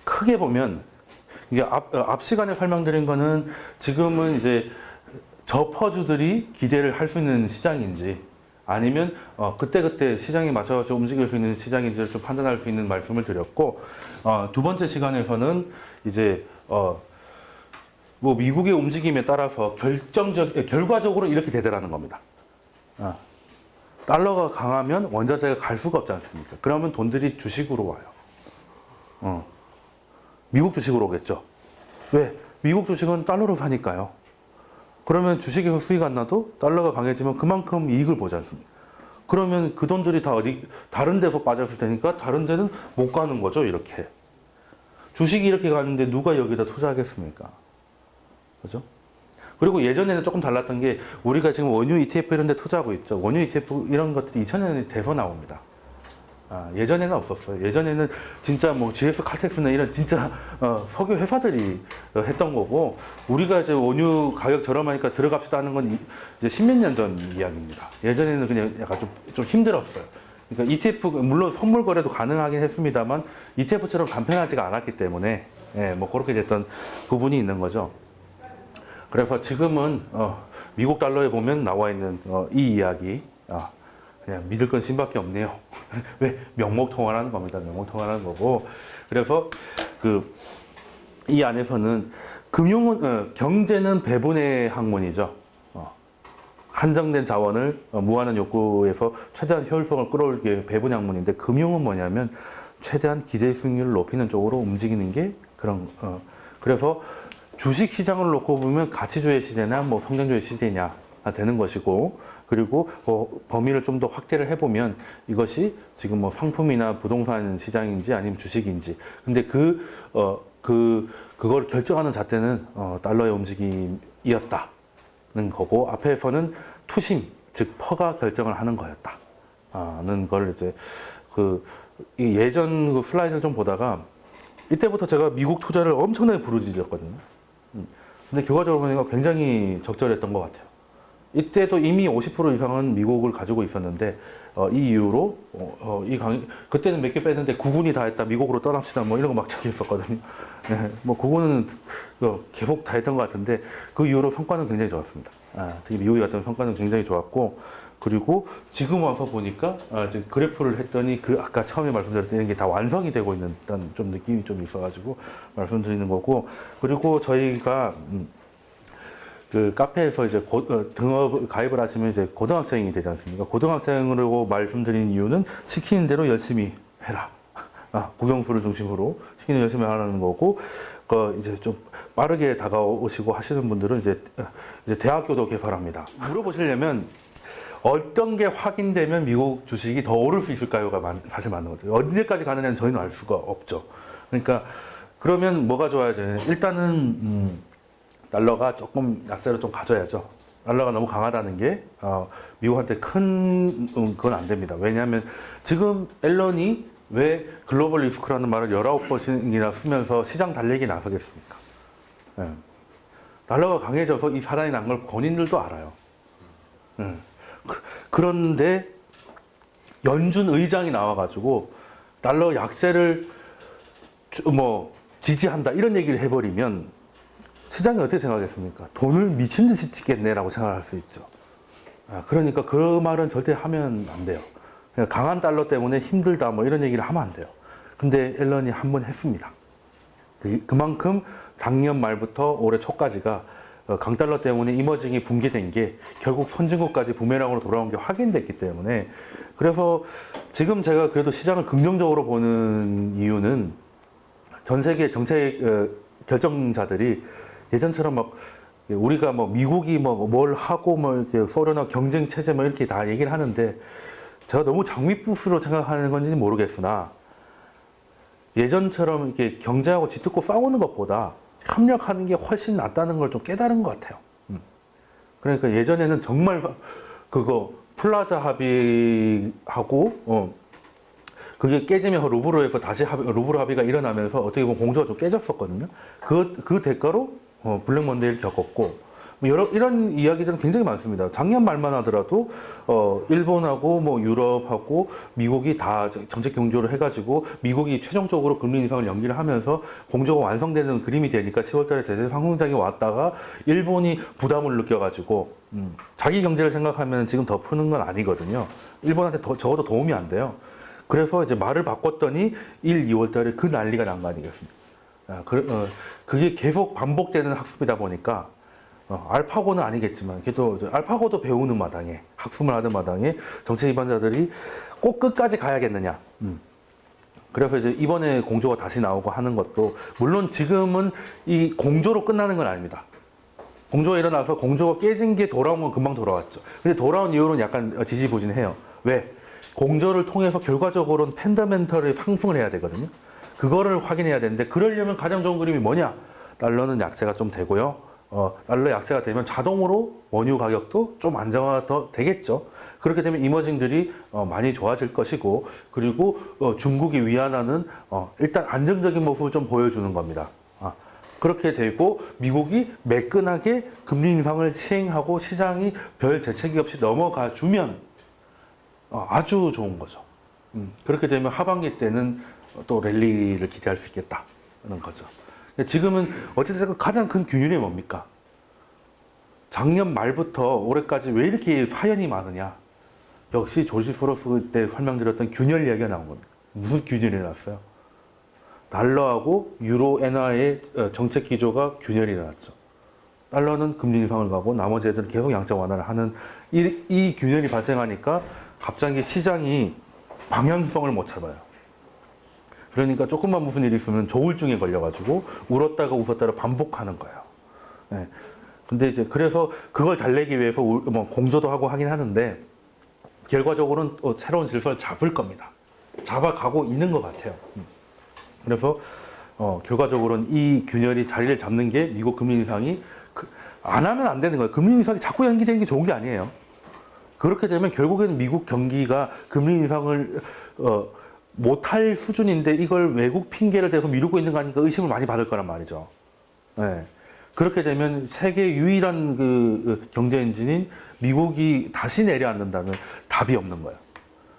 크게 보면, 이게 앞 시간에 설명드린 거는 지금은 이제 저퍼주들이 기대를 할 수 있는 시장인지, 아니면 그때그때 시장에 맞춰서 움직일 수 있는 시장인지를 좀 판단할 수 있는 말씀을 드렸고 두 번째 시간에서는 이제 뭐 미국의 움직임에 따라서 결과적으로 이렇게 되더라는 겁니다. 달러가 강하면 원자재가 갈 수가 없지 않습니까? 그러면 돈들이 주식으로 와요. 미국 주식으로 오겠죠. 왜? 미국 주식은 달러로 사니까요. 그러면 주식에서 수익 안 나도 달러가 강해지면 그만큼 이익을 보지 않습니까? 그러면 그 돈들이 다 다른 데서 빠졌을 테니까 다른 데는 못 가는 거죠, 이렇게. 주식이 이렇게 가는데 누가 여기다 투자하겠습니까? 그죠? 그리고 예전에는 조금 달랐던 게 우리가 지금 원유 ETF 이런 데 투자하고 있죠. 원유 ETF 이런 것들이 2000년에 돼서 나옵니다. 예전에는 없었어요. 예전에는 진짜 뭐 GS 칼텍스나 이런 진짜 석유 회사들이 했던 거고 우리가 이제 원유 가격 저렴하니까 들어갑시다 하는 건 이제 십몇 년 전 이야기입니다. 예전에는 그냥 약간 좀 힘들었어요. 그러니까 ETF 물론 선물 거래도 가능하긴 했습니다만 ETF처럼 간편하지가 않았기 때문에 뭐 그렇게 됐던 부분이 있는 거죠. 그래서 지금은 미국 달러에 보면 나와 있는 이 이야기. 그냥 믿을 건 신밖에 없네요. 왜? 명목통화라는 겁니다. 명목통화라는 거고. 그래서 이 안에서는 경제는 배분의 학문이죠. 한정된 자원을 무한한 욕구에서 최대한 효율성을 끌어올리기 위해 배분의 학문인데 금융은 뭐냐면 최대한 기대 수익률을 높이는 쪽으로 움직이는 게 그래서 주식 시장을 놓고 보면 가치주의 시대나 뭐 성장주의 시대냐 되는 것이고 그리고 범위를 좀 더 확대를 해보면 이것이 지금 뭐 상품이나 부동산 시장인지 아니면 주식인지 근데 그걸 결정하는 잣대는 달러의 움직임이었다는 거고 앞에서는 투심 즉 퍼가 결정을 하는 거였다는 걸 이제 예전 그 슬라이드를 좀 보다가 이때부터 제가 미국 투자를 엄청나게 부르짖었거든요. 근데 결과적으로 보니까 굉장히 적절했던 것 같아요. 이때도 이미 50% 이상은 미국을 가지고 있었는데 이 이후로 그때는 몇 개 뺐는데 구군이 다 했다 미국으로 떠납시다 뭐 이런 거 막 적혀있었거든요. 네, 뭐 그거는 계속 다 했던 것 같은데 그 이후로 성과는 굉장히 좋았습니다. 특히 미국이 같은 성과는 굉장히 좋았고 그리고 지금 와서 보니까 지금 그래프를 했더니 아까 처음에 말씀드렸던 게 다 완성이 되고 있는 좀 느낌이 좀 있어가지고 말씀드리는 거고 그리고 저희가 그 카페에서 이제 등업 가입을 하시면 이제 고등학생이 되지 않습니까? 고등학생으로 말씀드린 이유는 시키는 대로 열심히 해라. 국영수를 중심으로 시키는 대로 열심히 하라는 거고, 이제 좀 빠르게 다가오시고 하시는 분들은 이제 대학교도 개설합니다. 물어보시려면 어떤 게 확인되면 미국 주식이 더 오를 수 있을까요가 사실 맞는 거죠. 언제까지 가느냐는 저희는 알 수가 없죠. 그러니까 그러면 뭐가 좋아야죠? 일단은 달러가 조금 약세를 좀 가져야죠. 달러가 너무 강하다는 게 미국한테 큰 그건 안 됩니다. 왜냐하면 지금 앨런이 왜 글로벌 리스크라는 말을 19번이나 쓰면서 시장 달래기 나서겠습니까? 네. 달러가 강해져서 이 사단이 난 걸 본인들도 알아요. 그런데 연준 의장이 나와가지고 달러 약세를 지지한다 이런 얘기를 해버리면 시장이 어떻게 생각하겠습니까? 돈을 미친 듯이 찍겠네라고 생각할 수 있죠. 그러니까 그 말은 절대 하면 안 돼요. 강한 달러 때문에 힘들다 이런 얘기를 하면 안 돼요. 근데 앨런이 한 번 했습니다. 그만큼 작년 말부터 올해 초까지가 강달러 때문에 이머징이 붕괴된 게 결국 선진국까지 부메랑으로 돌아온 게 확인됐기 때문에, 그래서 지금 제가 그래도 시장을 긍정적으로 보는 이유는 전 세계 정책 결정자들이 예전처럼 막 우리가 미국이 뭘 하고 이렇게 소련하고 경쟁 체제 이렇게 다 얘기를 하는데, 제가 너무 장미부스로 생각하는 건지는 모르겠으나 예전처럼 이렇게 경제하고 쥐뜯고 싸우는 것보다 협력하는 게 훨씬 낫다는 걸 좀 깨달은 것 같아요. 그러니까 예전에는 정말 그거 플라자 합의하고 그게 깨지면 루브르에서 다시 루브르 합의가 일어나면서 어떻게 보면 공조가 좀 깨졌었거든요. 그 대가로 블랙 먼데이를 겪었고, 이런 이야기들은 굉장히 많습니다. 작년 말만 하더라도 일본하고 유럽하고 미국이 다 정책 경조를 해가지고 미국이 최종적으로 금리 인상을 연기를 하면서 공조가 완성되는 그림이 되니까 10월달에 대세 상승장이 왔다가 일본이 부담을 느껴가지고 자기 경제를 생각하면 지금 더 푸는 건 아니거든요. 일본한테 적어도 도움이 안 돼요. 그래서 이제 말을 바꿨더니 2월달에 그 난리가 난 거 아니겠습니까? 그게 계속 반복되는 학습이다 보니까 알파고는 아니겠지만 그래도 알파고도 배우는 마당에 학습을 하는 마당에 정책 입안자들이 꼭 끝까지 가야겠느냐. 그래서 이제 이번에 공조가 다시 나오고 하는 것도 물론 지금은 이 공조로 끝나는 건 아닙니다. 공조가 일어나서 공조가 깨진 게 돌아온 건 금방 돌아왔죠. 근데 돌아온 이후로는 약간 지지부진해요. 왜? 공조를 통해서 결과적으로는 팬더멘털의 상승을 해야 되거든요. 그거를 확인해야 되는데 그러려면 가장 좋은 그림이 뭐냐? 달러는 약세가 좀 되고요. 달러 약세가 되면 자동으로 원유 가격도 좀 안정화가 더 되겠죠. 그렇게 되면 이머징들이 많이 좋아질 것이고, 그리고 중국이 위안화는 일단 안정적인 모습을 좀 보여주는 겁니다. 그렇게 되고 미국이 매끈하게 금리 인상을 시행하고 시장이 별 재채기 없이 넘어가 주면 아주 좋은 거죠. 그렇게 되면 하반기 때는 또 랠리를 기대할 수 있겠다는 거죠. 지금은 어쨌든 가장 큰 균열이 뭡니까? 작년 말부터 올해까지 왜 이렇게 사연이 많으냐? 역시 조지 소로스 때 설명드렸던 균열 이야기가 나온 겁니다. 무슨 균열이 났어요? 달러하고 유로 엔화의 정책 기조가 균열이 났죠. 달러는 금리 인상을 가고 나머지 애들은 계속 양적 완화를 하는 이 균열이 발생하니까 갑자기 시장이 방향성을 못 잡아요. 그러니까 조금만 무슨 일이 있으면 조울증에 걸려가지고 울었다가 웃었다를 반복하는 거예요. 네. 근데 이제 그래서 그걸 달래기 위해서 공조도 하고 하긴 하는데 결과적으로는 새로운 질서를 잡을 겁니다. 잡아가고 있는 것 같아요. 그래서 결과적으로는 이 균열이 자리를 잡는 게 미국 금리 인상이 안 하면 안 되는 거예요. 금리 인상이 자꾸 연기되는 게 좋은 게 아니에요. 그렇게 되면 결국에는 미국 경기가 금리 인상을 못할 수준인데 이걸 외국 핑계를 대서 미루고 있는 거 아니까 의심을 많이 받을 거란 말이죠. 네. 그렇게 되면 세계 유일한 그 경제 엔진인 미국이 다시 내려앉는다면 답이 없는 거예요.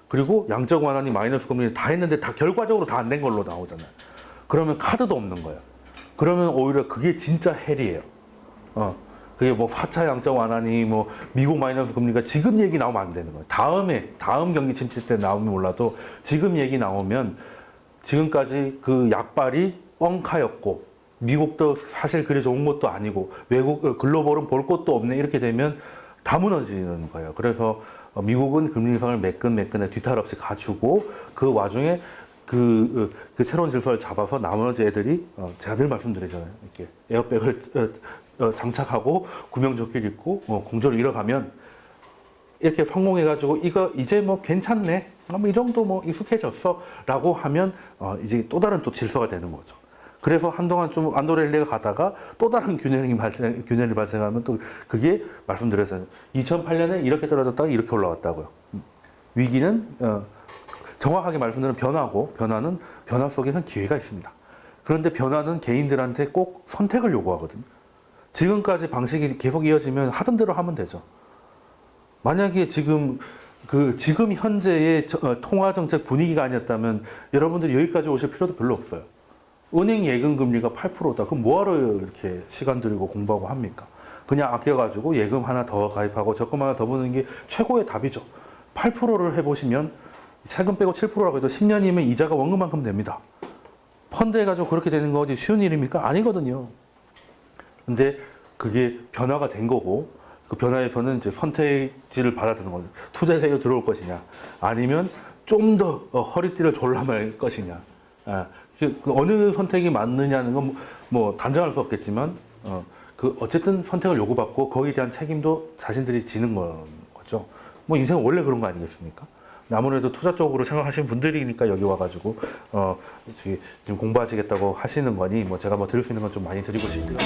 그리고 양적 완화니 마이너스 금리 다 했는데 다 결과적으로 다 안 된 걸로 나오잖아요. 그러면 카드도 없는 거예요. 그러면 오히려 그게 진짜 헬이에요. 그게 4차 양적 완화니 미국 마이너스 금리가 지금 얘기 나오면 안 되는 거예요. 다음 경기 침체 때 나오면 몰라도 지금 얘기 나오면 지금까지 그 약발이 뻥카였고 미국도 사실 그리 좋은 것도 아니고 외국 글로벌은 볼 것도 없네 이렇게 되면 다 무너지는 거예요. 그래서 미국은 금리 인상을 매끈매끈에 뒤탈 없이 가지고 그 와중에 그 새로운 질서를 잡아서 나머지 애들이 제가 늘 말씀드리잖아요. 이렇게 에어백을 장착하고 구명조끼를 입고 공조를 이뤄가면 이렇게 성공해가지고 이거 이제 뭐 괜찮네, 뭐 이 정도 뭐 익숙해졌어라고 하면 이제 또 다른 또 질서가 되는 거죠. 그래서 한동안 좀 안도렐리가 가다가 또 다른 균열이 발생하면 또 그게 말씀드렸어요. 2008년에 이렇게 떨어졌다가 이렇게 올라왔다고요. 위기는 정확하게 말씀드리면 변화고 변화는 변화 속에는 기회가 있습니다. 그런데 변화는 개인들한테 꼭 선택을 요구하거든요. 지금까지 방식이 계속 이어지면 하던 대로 하면 되죠. 만약에 지금 지금 현재의 통화 정책 분위기가 아니었다면 여러분들이 여기까지 오실 필요도 별로 없어요. 은행 예금 금리가 8%다. 그럼 뭐하러 이렇게 시간 들이고 공부하고 합니까? 그냥 아껴가지고 예금 하나 더 가입하고 적금 하나 더 버는 게 최고의 답이죠. 8%를 해보시면 세금 빼고 7%라고 해도 10년이면 이자가 원금만큼 됩니다. 펀드 해가지고 그렇게 되는 거 어디 쉬운 일입니까? 아니거든요. 근데 그게 변화가 된 거고 그 변화에서는 이제 선택지를 받아들이는 거죠. 투자 세계로 들어올 것이냐, 아니면 좀 더 허리띠를 졸라맬 것이냐. 그 어느 선택이 맞느냐는 건 뭐 단정할 수 없겠지만 어쨌든 선택을 요구받고 거기에 대한 책임도 자신들이 지는 거죠. 뭐 인생은 원래 그런 거 아니겠습니까? 아무래도 투자 쪽으로 생각하시는 분들이니까 여기 와가지고 지금 공부하시겠다고 하시는 거니 뭐 제가 뭐 드릴 수 있는 건 좀 많이 드리고 싶고요.